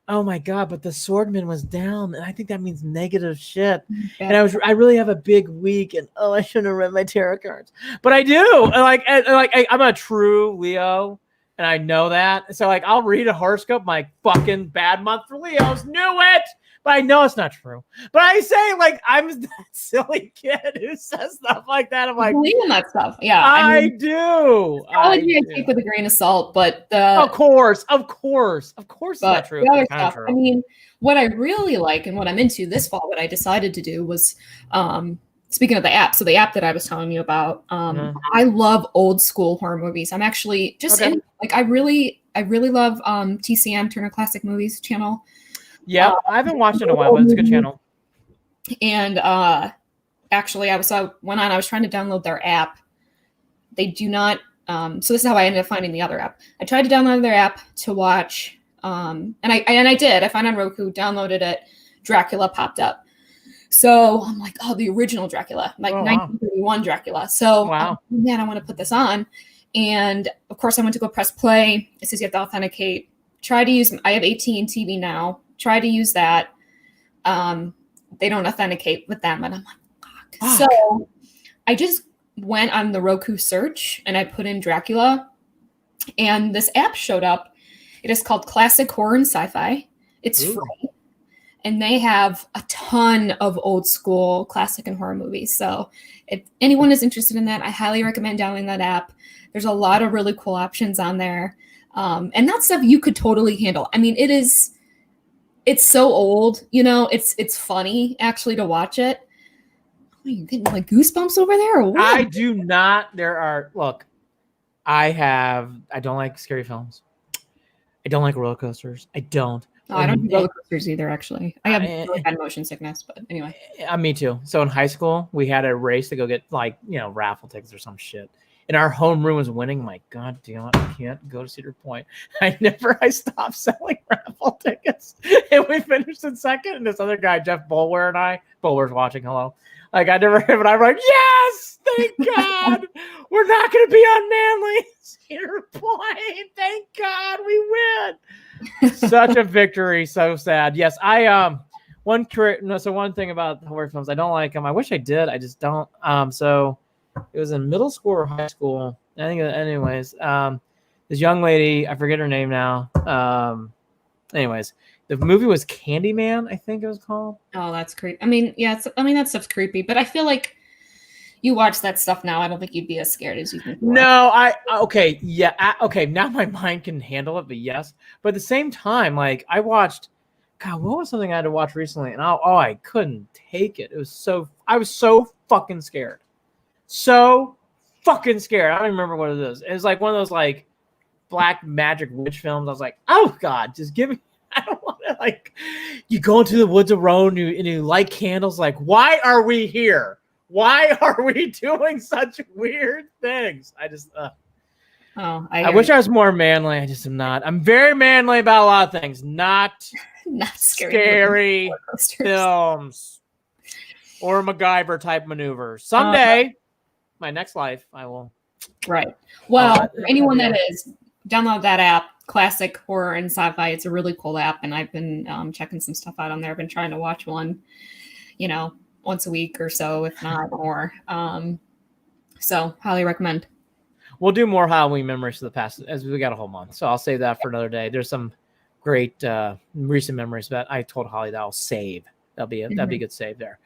oh my god, but the swordman was down, and I think that means negative shit. Yeah. And I really have a big week, and I shouldn't have read my tarot cards, but I do. And I'm a true Leo, and I know that. So like, I'll read a horoscope, my fucking bad month for Leos, knew it, but I know it's not true. But I say, like, I'm that silly kid who says stuff like that. I'm like, believe in that stuff. Yeah, I do. Astrology I take with a grain of salt, but of course, it's not true. The other stuff, true. I mean, what I really like and what I'm into this fall, what I decided to do was, speaking of the app. So the app that I was telling you about, I love old school horror movies. I'm actually just I really love TCM, Turner Classic Movies channel. Yeah, I haven't watched it in a while, but it's a good channel. And actually, I was trying to download their app. They do not. So this is how I ended up finding the other app. I tried to download their app to watch, and I did. I found on Roku, downloaded it. Dracula popped up. So I'm like, oh, the original Dracula, like 1931 Dracula. So man, I want to put this on. And of course, I went to go press play. It says you have to authenticate. Try to use. I have AT&T TV now. Try to use that. They don't authenticate with them. And I'm like, fuck. So I just went on the Roku search and I put in Dracula and this app showed up. It is called Classic Horror and Sci-Fi. It's free. And they have a ton of old school classic and horror movies. So if anyone is interested in that, I highly recommend downloading that app. There's a lot of really cool options on there. And that stuff you could totally handle. I mean, it's so old, it's funny actually to watch it. Are you getting like goosebumps over there or what? I do not. I don't like scary films. I don't like roller coasters. I don't. No, I don't do roller coasters either, actually. I have really bad motion sickness, but anyway. Me too. So in high school, we had a race to go get raffle tickets or some shit. And our homeroom was winning. My God damn it, I can't go to Cedar Point. I stopped selling raffle tickets. And we finished in second. And this other guy, Jeff Bulwer, Bulwer's watching, hello. Like, I never hit, but I'm like, yes, thank God. We're not going to be on Manly Cedar Point. Thank God we win. Such a victory. So sad. Yes, one thing about horror films, I don't like them. I wish I did. I just don't. So it was in middle school or high school. I think, anyways. This young lady, I forget her name now. Anyways, the movie was Candyman, I think it was called. Oh, that's creepy. I mean, yeah, that stuff's creepy, but I feel like you watch that stuff now, I don't think you'd be as scared as you think you are. Okay, yeah, okay, now my mind can handle it, but yes. But at the same time, like, I watched, God, what was something I had to watch recently? And I couldn't take it. I was so fucking scared. So fucking scared. I don't even remember what it is. It was like one of those, like, black magic witch films. I was like, oh God, just give me. I don't want to, like, you go into the woods alone and you light candles. Like, why are we here? Why are we doing such weird things? I just, I wish I was more manly. I just am not. I'm very manly about a lot of things. Not scary films or MacGyver type maneuvers. Someday, my next life, I will. Right. Well, for anyone that is, download that app, Classic Horror and Sci-Fi. It's a really cool app, and I've been checking some stuff out on there. I've been trying to watch one, once a week or so, if not more. So highly recommend. We'll do more Halloween memories of the past, as we got a whole month. So I'll save that for another day. There's some great recent memories that I told Holly that I'll save. That'd be a good save there.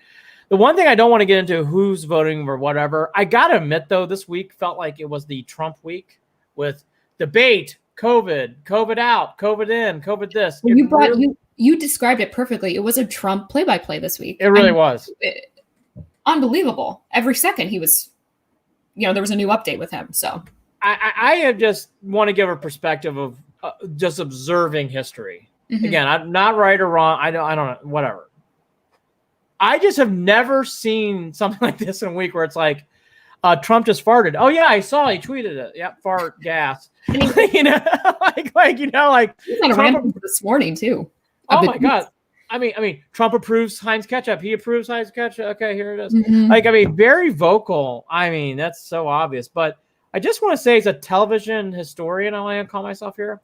The one thing I don't want to get into who's voting or whatever. I gotta admit though, this week felt like it was the Trump week with debate, COVID out, COVID in, COVID this. Well, you described it perfectly. It was a Trump play-by-play this week. It really was. Unbelievable. Every second he was, there was a new update with him. So I just want to give a perspective of just observing history. Mm-hmm. Again, I'm not right or wrong. I don't know, whatever. I just have never seen something like this in a week where it's like, Trump just farted. Oh yeah, I saw. He tweeted it. Yep, fart gas. He's on a rant this morning too. Oh my God. I mean, Trump approves Heinz ketchup. He approves Heinz ketchup. Okay, here it is. Mm-hmm. Very vocal. I mean, that's so obvious. But I just want to say, as a television historian, I want to call myself here.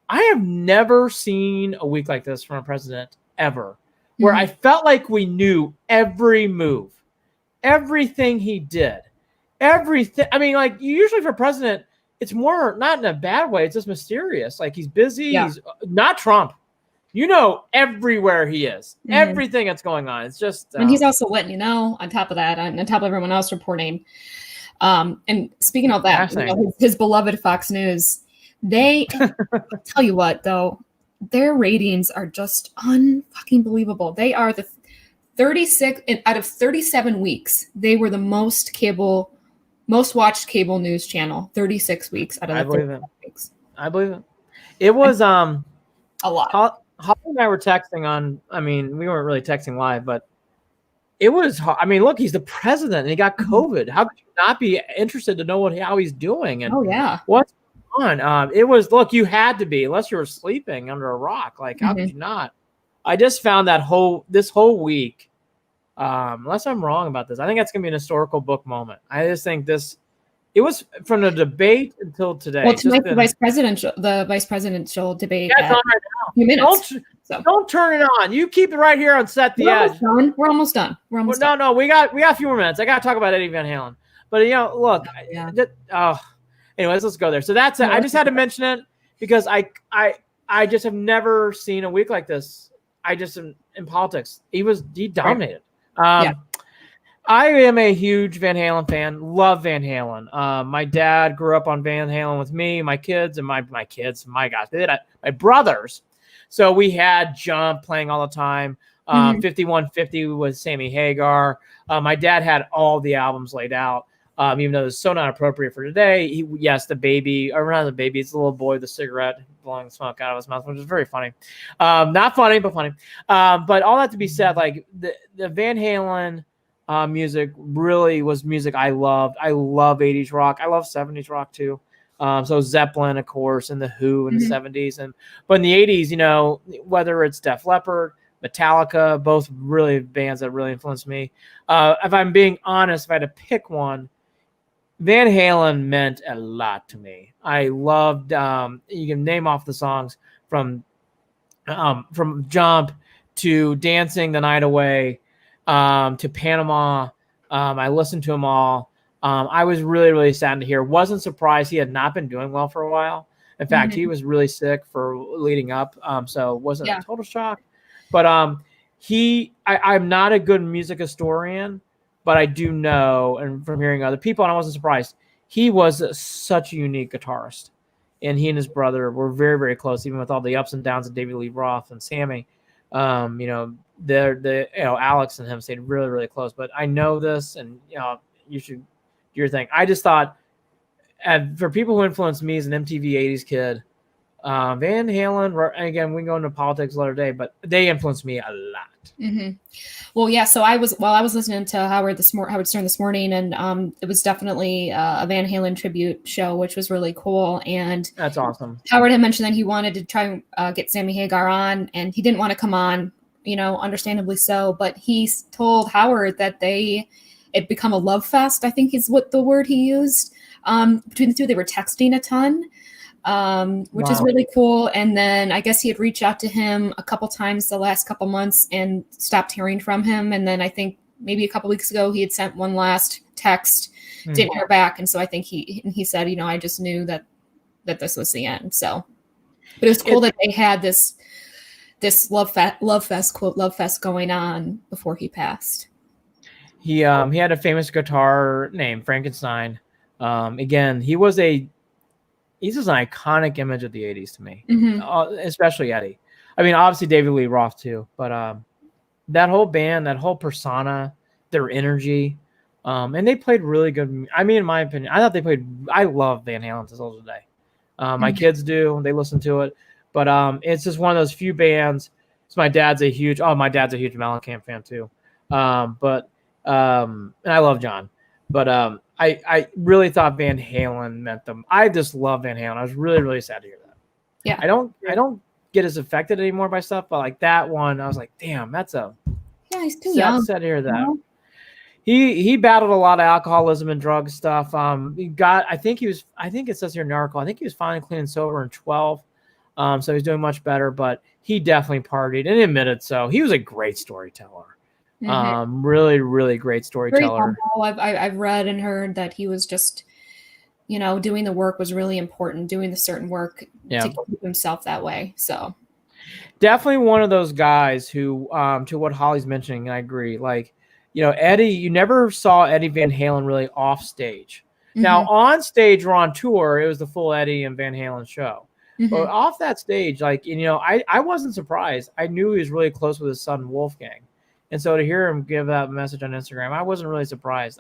I have never seen a week like this from a president ever, where I felt like we knew every move. Everything he did, everything. I mean, like, usually for president, it's more not in a bad way. It's just mysterious. Like, he's busy. Yeah. He's not Trump. Everywhere he is, everything that's going on. It's just, and he's also lit. On top of that, on top of everyone else reporting. And speaking of that, his beloved Fox News, they tell you what though, their ratings are just unfucking believable. They are the 36 out of 37 weeks, they were the most watched cable news channel. 36 weeks out of the 36 weeks. I believe it. It was a lot. Holly and I were texting on. I mean, we weren't really texting live, but it was. I mean, look, he's the president, and he got COVID. How could you not be interested to know how he's doing? And what's going on? It was. Look, you had to be, unless you were sleeping under a rock. Like, how could you not? I just found that this whole week, unless I'm wrong about this, I think that's going to be an historical book moment. I just think it was from the debate until today. Well, tonight's the vice presidential debate. Yeah, it's on right now. A few minutes. Don't turn it on. You keep it right here on Set the Edge. We're almost done. No, we got a few more minutes. I got to talk about Eddie Van Halen. But, look. Yeah. Anyways, let's go there. So that's it. I just had to mention it because I just have never seen a week like this. In politics, he dominated. I am a huge Van Halen fan. Love Van Halen. My dad grew up on Van Halen with me, my kids, and my kids. My gosh, they did it. My brothers. So we had Jump playing all the time. 5150 was Sammy Hagar. My dad had all the albums laid out. Even though it's so not appropriate for today. The baby, or not the baby, it's the little boy with the cigarette blowing smoke out of his mouth, which is very funny. Not funny, but funny. But all that to be said, like the Van Halen music really was music I loved. I love 80s rock. I love 70s rock too. So Zeppelin, of course, and the Who in the 70s. But in the 80s, whether it's Def Leppard, Metallica, both really bands that really influenced me. If I'm being honest, if I had to pick one, Van Halen meant a lot to me. I loved. You can name off the songs from Jump to Dancing the Night Away, to Panama. I listened to them all. I was really, really sad to hear. Wasn't surprised he had not been doing well for a while. In fact, he was really sick for leading up. So it wasn't a total shock. But I'm not a good music historian, but I do know, and from hearing other people, and I wasn't surprised, he was such a unique guitarist. And he and his brother were very, very close, even with all the ups and downs of David Lee Roth and Sammy. Alex and him stayed really, really close. But I know this, and you should do your thing. I just thought, for people who influenced me as an MTV '80s kid, Van Halen. Again, we can go into politics another day, but they influenced me a lot. Well, yeah. So I was listening to Howard Stern this morning, and it was definitely a Van Halen tribute show, which was really cool. And that's awesome. Howard had mentioned that he wanted to try and get Sammy Hagar on, and he didn't want to come on, understandably so. But he told Howard that it become a love fest, I think is what the word he used. Between the two, they were texting a ton. Which is really cool. And then I guess he had reached out to him a couple times the last couple months and stopped hearing from him. And then I think maybe a couple weeks ago he had sent one last text, didn't hear back. And so I think he said, I just knew that this was the end. So, but it was cool that they had this love fest going on before he passed. He had a famous guitar named Frankenstein. Again, he's just an iconic image of the 80s to me, especially Eddie. I mean, obviously David Lee Roth too, but that whole band, that whole persona, their energy, and they played really good. I mean, in my opinion, I love Van Halen to this day. My kids do, they listen to it, but it's just one of those few bands. So my dad's a huge Mellencamp fan too. And I love John, but I really thought Van Halen meant them. I just love Van Halen. I was really, really sad to hear that. Yeah. I don't get as affected anymore by stuff, but like that one, I was like, damn, he's too young. Sad to hear that. He battled a lot of alcoholism and drug stuff. I think it says here in the article, I think he was finally clean and sober in 12. So he's doing much better, but he definitely partied and admitted so. He was a great storyteller. Really, really great storyteller. I've read and heard that he was just, doing the work was really important, doing the certain work to keep himself that way. So definitely one of those guys who, to what Holly's mentioning, I agree. Like, Eddie, you never saw Eddie Van Halen really off stage. Now on stage or on tour, it was the full Eddie and Van Halen show. But off that stage, like, I wasn't surprised. I knew he was really close with his son Wolfgang. And so to hear him give that message on Instagram, I wasn't really surprised.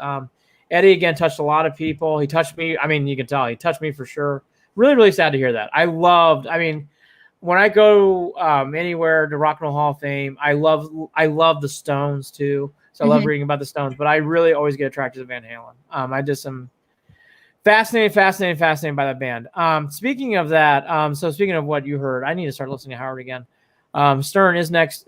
Eddie, again, touched a lot of people. He touched me. I mean, you can tell he touched me for sure. Really, really sad to hear that. When I go anywhere to Rock and Roll Hall of Fame, I love the Stones too. So I love reading about the Stones, but I really always get attracted to Van Halen. I just am fascinated by that band. Speaking of that, so speaking of what you heard, I need to start listening to Howard again. Stern is next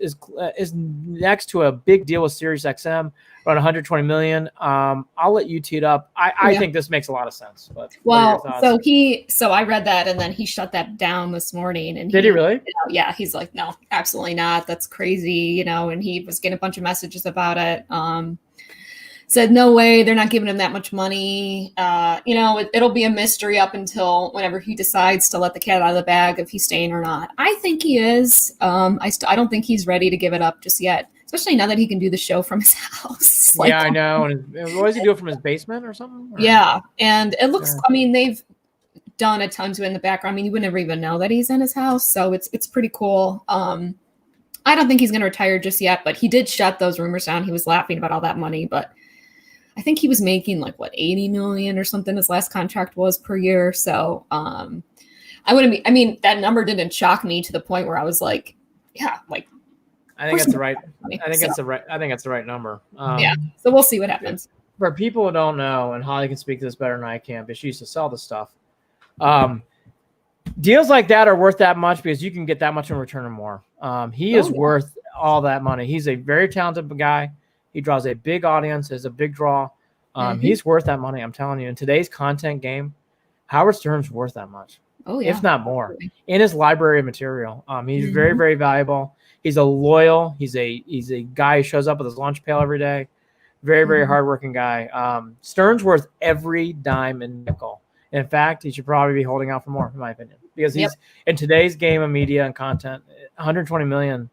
to a big deal with Sirius XM, around 120 million. I'll let you tee it up. I think this makes a lot of sense. But so I read that and then he shut that down this morning. And did he really? Yeah, he's like, no, absolutely not. That's crazy, and he was getting a bunch of messages about it. Said no way, they're not giving him that much money. It'll be a mystery up until whenever he decides to let the cat out of the bag if he's staying or not. I think he is. I don't think he's ready to give it up just yet, especially now that he can do the show from his house. Yeah, I know. And what does he do it from his basement or something? Or? Yeah, and it looks. I mean, they've done a ton to it in the background. I mean, you would never even know that he's in his house, so it's pretty cool. I don't think he's going to retire just yet, but he did shut those rumors down. He was laughing about all that money, but I think he was making 80 million or something his last contract was per year. So that number didn't shock me to the point where I was like, yeah, like I think that's the right. I think that's the right number. Yeah. So we'll see what happens. For people who don't know, and Holly can speak to this better than I can, but she used to sell the stuff. Deals like that are worth that much because you can get that much in return or more. He is worth all that money. He's a very talented guy. He draws a big audience, is a big draw. He's worth that money. I'm telling you, in today's content game, Howard Stern's worth that much. Oh yeah, if not more, in his library of material. He's very, very valuable. He's a loyal. He's a guy who shows up with his lunch pail every day. Very, very hardworking guy. Stern's worth every dime and nickel. In fact, he should probably be holding out for more, in my opinion, because he's in today's game of media and content. 120 million.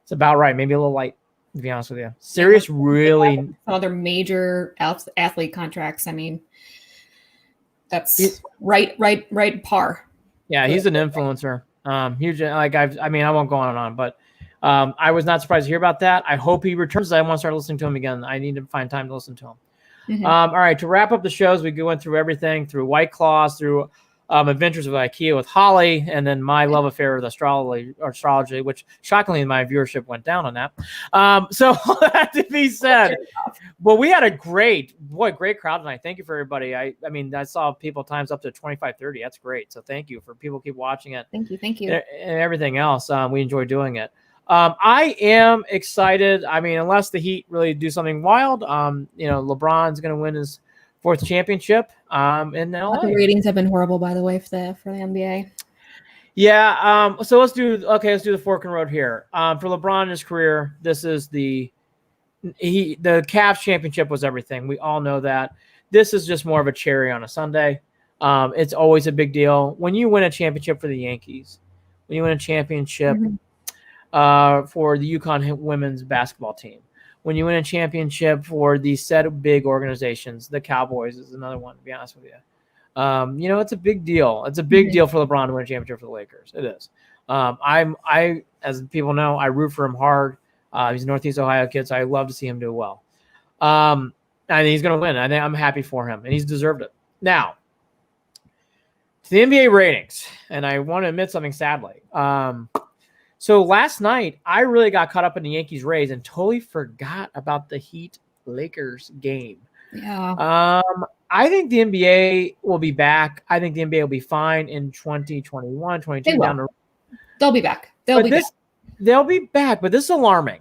It's about right. Maybe a little light, to be honest with you. Sirius really. Some other major athlete contracts. I mean, that's right par. Yeah, he's an influencer. Huge. Like I won't go on and on, but I was not surprised to hear about that. I hope he returns. I want to start listening to him again. I need to find time to listen to him. All right, to wrap up the shows, we went through everything, through White Claws, through Adventures of IKEA with Holly, and then my love affair with astrology, which shockingly my viewership went down on that. So that to be said, well, we had a great crowd tonight. Thank you for everybody. I saw people times up to 25, 30. That's great. So thank you for people keep watching it. Thank you. And everything else. We enjoy doing it. I am excited. I mean, unless the Heat really do something wild, LeBron's going to win his 4th championship in LA. The ratings have been horrible, by the way, for the NBA. Yeah. So let's do the fork in the road here. For LeBron in his career, this is the Cavs championship was everything. We all know that. This is just more of a cherry on a sundae. It's always a big deal when you win a championship for the Yankees. When you win a championship for the UConn women's basketball team. When you win a championship for these set of big organizations, the Cowboys is another one, to be honest with you. It's a big deal. It's a big deal for LeBron to win a championship for the Lakers. It is. I, as people know, I root for him hard. He's a Northeast Ohio kid, so I love to see him do well. And he's going to win. I'm happy for him, and he's deserved it. Now, to the NBA ratings, and I want to admit something sadly. So last night, I really got caught up in the Yankees-Rays and totally forgot about the Heat-Lakers game. Yeah. I think the NBA will be back. I think the NBA will be fine in 2021, 22 down the road. They'll be back. They'll be back, but this is alarming.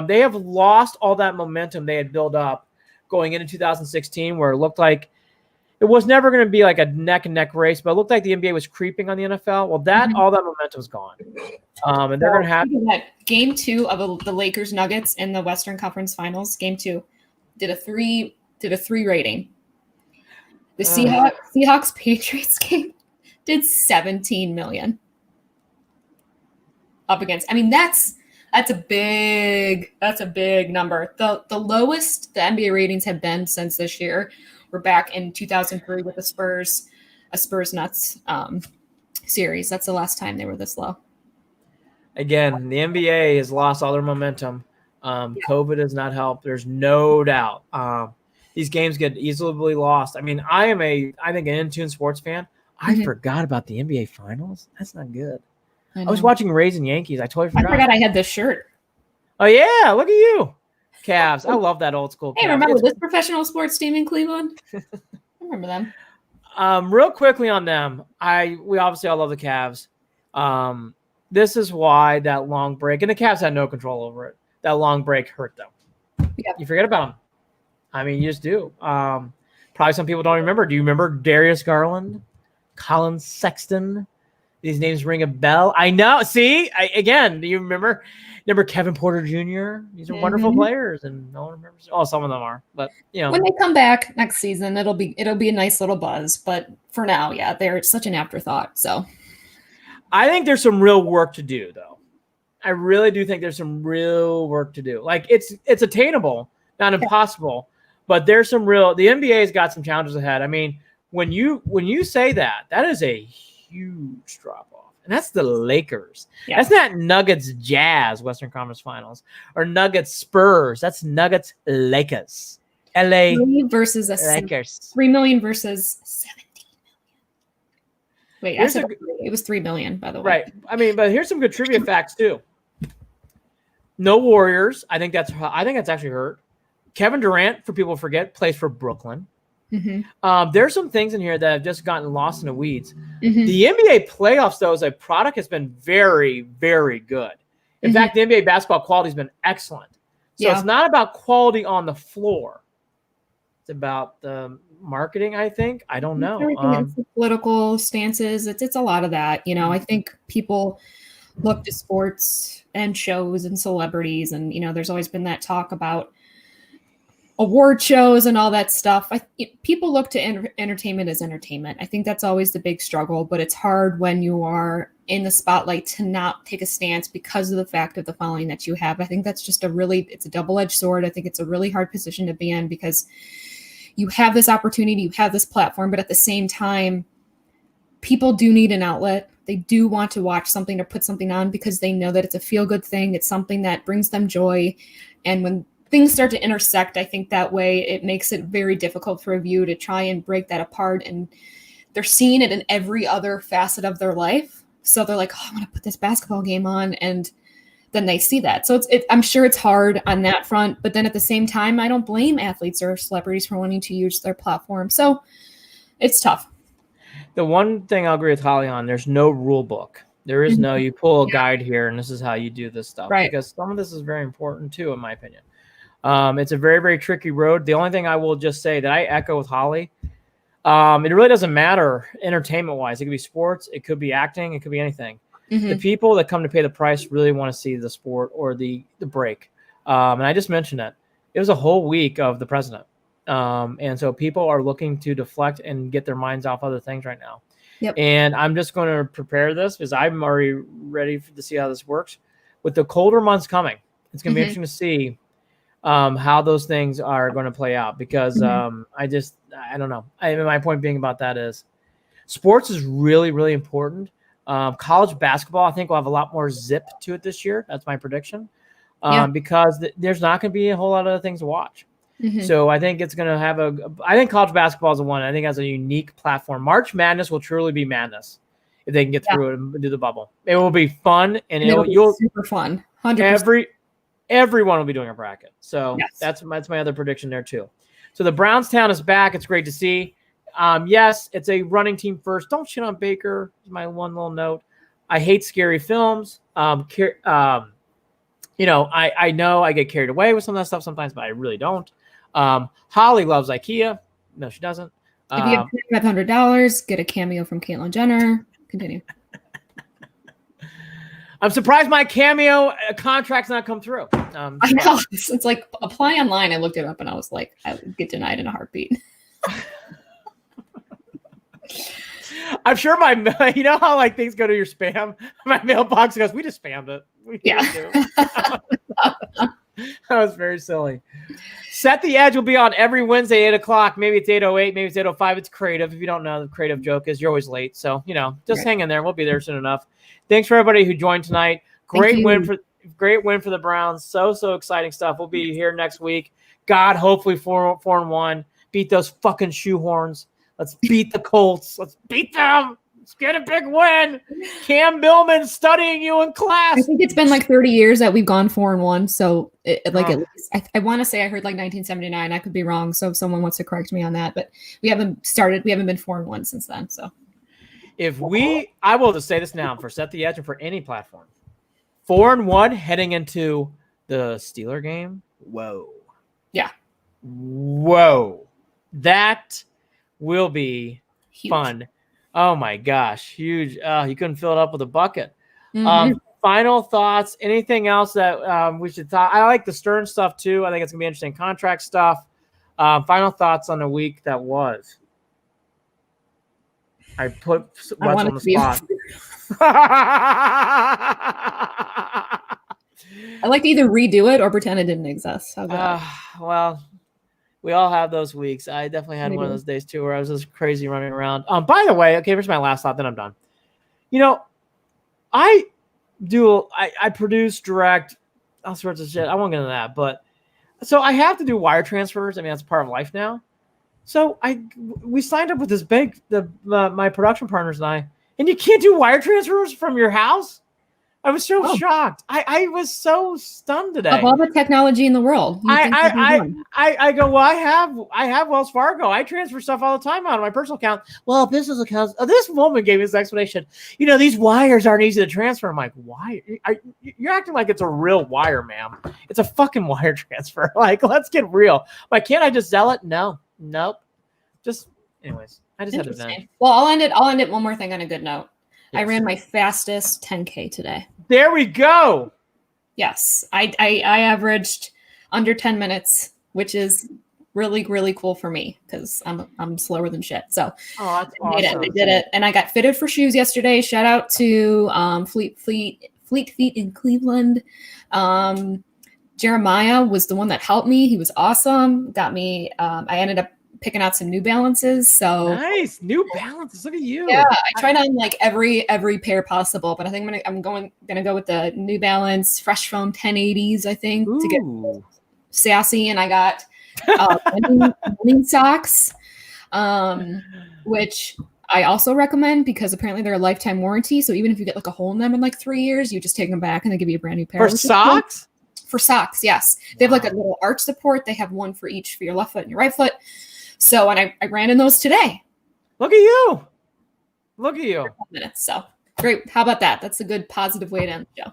They have lost all that momentum they had built up going into 2016, where it looked like it was never going to be like a neck-and-neck race, but it looked like the NBA was creeping on the NFL. Well, all that momentum is gone. And they're going to have Game 2 of the Lakers Nuggets in the Western Conference Finals. Game 2 did a 3 rating. The Seahawks Patriots game did 17 million. Up against. I mean, that's a big number. The lowest the NBA ratings have been since this year. We're back in 2003 with a Spurs Nuts series. That's the last time they were this low. Again, the NBA has lost all their momentum. COVID has not helped. There's no doubt. These games get easily lost. I mean, I think an in-tune sports fan. I forgot about the NBA Finals. That's not good. I was watching Rays and Yankees. I totally forgot. I forgot I had this shirt. Oh yeah, look at you. Cavs. I love that old school. Hey, remember this professional sports team in Cleveland? I remember them. Real quickly on them, we obviously all love the Cavs. This is why that long break, and the Cavs had no control over it. That long break hurt them. Yeah. You forget about them. I mean, you just do. Probably some people don't remember. Do you remember Darius Garland, Colin Sexton? These names ring a bell. I know. See, do you remember? Remember Kevin Porter Jr.? These are wonderful players, and no one remembers. Oh, some of them are, but when they come back next season, it'll be a nice little buzz. But for now, yeah, they're such an afterthought. So, I think there's some real work to do, though. I really do think there's some real work to do. Like it's attainable, not impossible, but there's some real. The NBA's got some challenges ahead. I mean, when you say that is a huge drop off. And that's the Lakers. Yeah. That's not Nuggets Jazz Western Conference Finals or Nuggets Spurs. That's Nuggets Lakers. LA versus Lakers. 3 million versus 17 million. Wait, it was 3 million, by the way. Right. I mean, but here's some good trivia facts too. No Warriors. I think that's actually hurt. Kevin Durant, for people to forget, plays for Brooklyn. There's some things in here that have just gotten lost in the weeds. The NBA playoffs, though, as a product, has been very, very good. In fact, the NBA basketball quality has been excellent. So it's not about quality on the floor. It's about the marketing, I think. I don't know. It's the political stances. It's a lot of that. I think people look to sports and shows and celebrities, and there's always been that talk about award shows and all that stuff. People look to entertainment as entertainment. I think that's always the big struggle, but it's hard when you are in the spotlight to not take a stance because of the fact of the following that you have. I think that's just it's a double-edged sword. I think it's a really hard position to be in because you have this opportunity, you have this platform, but at the same time, people do need an outlet. They do want to watch something or put something on because they know that it's a feel-good thing. It's something that brings them joy. And when things start to intersect, I think that way it makes it very difficult for a viewer to try and break that apart. And they're seeing it in every other facet of their life. So they're like, oh, I'm going to put this basketball game on. And then they see that. So I'm sure it's hard on that front. But then at the same time, I don't blame athletes or celebrities for wanting to use their platform. So it's tough. The one thing I'll agree with Holly on, there's no rule book. There is no, you pull a guide here and this is how you do this stuff. Right. Because some of this is very important too, in my opinion. It's a very, very tricky road. The only thing I will just say that I echo with Holly, it really doesn't matter entertainment-wise. It could be sports, it could be acting, it could be anything. The people that come to pay the price really want to see the sport or the break. And I just mentioned that. It was a whole week of the president. And so people are looking to deflect and get their minds off other things right now. Yep. And I'm just going to prepare this because I'm already ready to see how this works. With the colder months coming, it's going to be interesting to see how those things are going to play out because I don't know. My point being about that is sports is really, really important. College basketball, I think, will have a lot more zip to it this year. That's my prediction because there's not going to be a whole lot of other things to watch. So I think it's going to have I think college basketball is the one. I think it has a unique platform. March Madness will truly be madness if they can get through it and do the bubble. It will be fun and it'll be super fun. 100%. Everyone will be doing a bracket. So that's my other prediction there too. So the Brownstown is back. It's great to see. Yes, it's a running team first. Don't shit on Baker. Is my one little note. I hate scary films. I know I get carried away with some of that stuff sometimes, but I really don't. Holly loves IKEA. No, she doesn't. If you have $500, get a cameo from Caitlyn Jenner. Continue. I'm surprised my cameo contract's not come through. I know. It's like apply online. I looked it up and I was like, I would get denied in a heartbeat. I'm sure you know how like things go to your spam? My mailbox goes, we just spammed it. That was very silly. Set the Edge will be on every Wednesday, 8 o'clock. Maybe it's 8:08, maybe it's 8:05. It's creative. If you don't know, the creative joke is you're always late. So, just hang in there. We'll be there soon enough. Thanks for everybody who joined tonight. Great win for the Browns. So exciting stuff. We'll be here next week. God, hopefully 4-1. Beat those fucking shoehorns. Let's beat the Colts. Let's beat them. Let's get a big win. Cam Billman studying you in class. I think it's been like 30 years that we've gone 4-1. So at least I want to say I heard like 1979. I could be wrong. So if someone wants to correct me on that, but we haven't been 4-1 since then. So I will just say this now for Set the Edge and for any platform, 4-1 heading into the Steeler game. Whoa. Yeah. Whoa. That will be huge. Fun. Oh my gosh. Huge. You couldn't fill it up with a bucket. Final thoughts. Anything else that we should talk? I like the Stern stuff too. I think it's gonna be interesting. Contract stuff. Final thoughts on the week that was. I put Wetzel on the spot. I like to either redo it or pretend it didn't exist. Well, we all have those weeks. I definitely had one of those days too where I was just crazy running around. By the way, okay, here's my last thought, then I'm done. I produce, direct, all sorts of shit. I won't get into that, but so I have to do wire transfers. I mean, that's part of life now. So we signed up with this bank, my production partners and I, and you can't do wire transfers from your house. I was so shocked. I was so stunned today. Of all the technology in the world. I go, well, I have Wells Fargo. I transfer stuff all the time out of my personal account. Well, business accounts. This woman gave me this explanation. These wires aren't easy to transfer. I'm like, why? You're acting like it's a real wire, ma'am. It's a fucking wire transfer. Like, let's get real. Like, can't I just sell it? No. Nope. Just, anyways, I just had to vent. Well, I'll end it one more thing on a good note. Yes. I ran my fastest 10K today. There we go. Yes, I averaged under 10 minutes, which is really, really cool for me because I'm slower than shit. So that's awesome. I did it, and I got fitted for shoes yesterday. Shout out to Fleet Feet in Cleveland. Jeremiah was the one that helped me. He was awesome. Got me. I ended up picking out some New Balances. So nice New Balances. Look at you. Yeah, I tried on like every pair possible, but I think I'm gonna go with the New Balance Fresh Foam 1080s. I think to get sassy, and I got running socks, which I also recommend because apparently they're a lifetime warranty. So even if you get like a hole in them in like 3 years, you just take them back and they give you a brand new pair. For socks? For socks, yes. They have like a little arch support. They have one for each for your left foot and your right foot. So, and I ran in those today. Look at you. Look at you. Minutes. So great. How about that? That's a good positive way to end the show.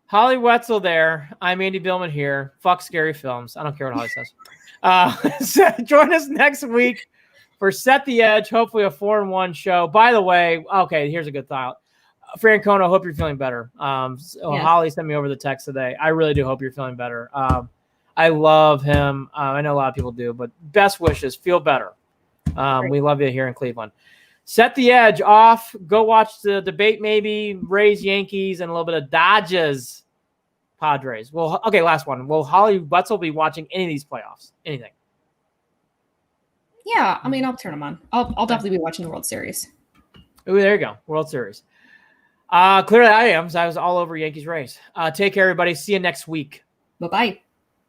Holly Wetzel there. I'm Andy Billman here. Fuck scary films. I don't care what Holly says. So join us next week for Set the Edge. Hopefully a 4-1 show. By the way, okay, here's a good thought. Francona, hope you're feeling better. Holly sent me over the text today. I really do hope you're feeling better. I love him. I know a lot of people do, but best wishes. Feel better. We love you here in Cleveland. Set the Edge off. Go watch the debate, maybe Rays, Yankees, and a little bit of Dodgers, Padres. Well, okay, last one. Will Holly Wetzel be watching any of these playoffs? Anything? Yeah, I mean, I'll turn them on. I'll definitely be watching the World Series. Oh, there you go. World Series. Clearly I am, so I was all over Yankees Rays. Take care, everybody. See you next week. Bye-bye.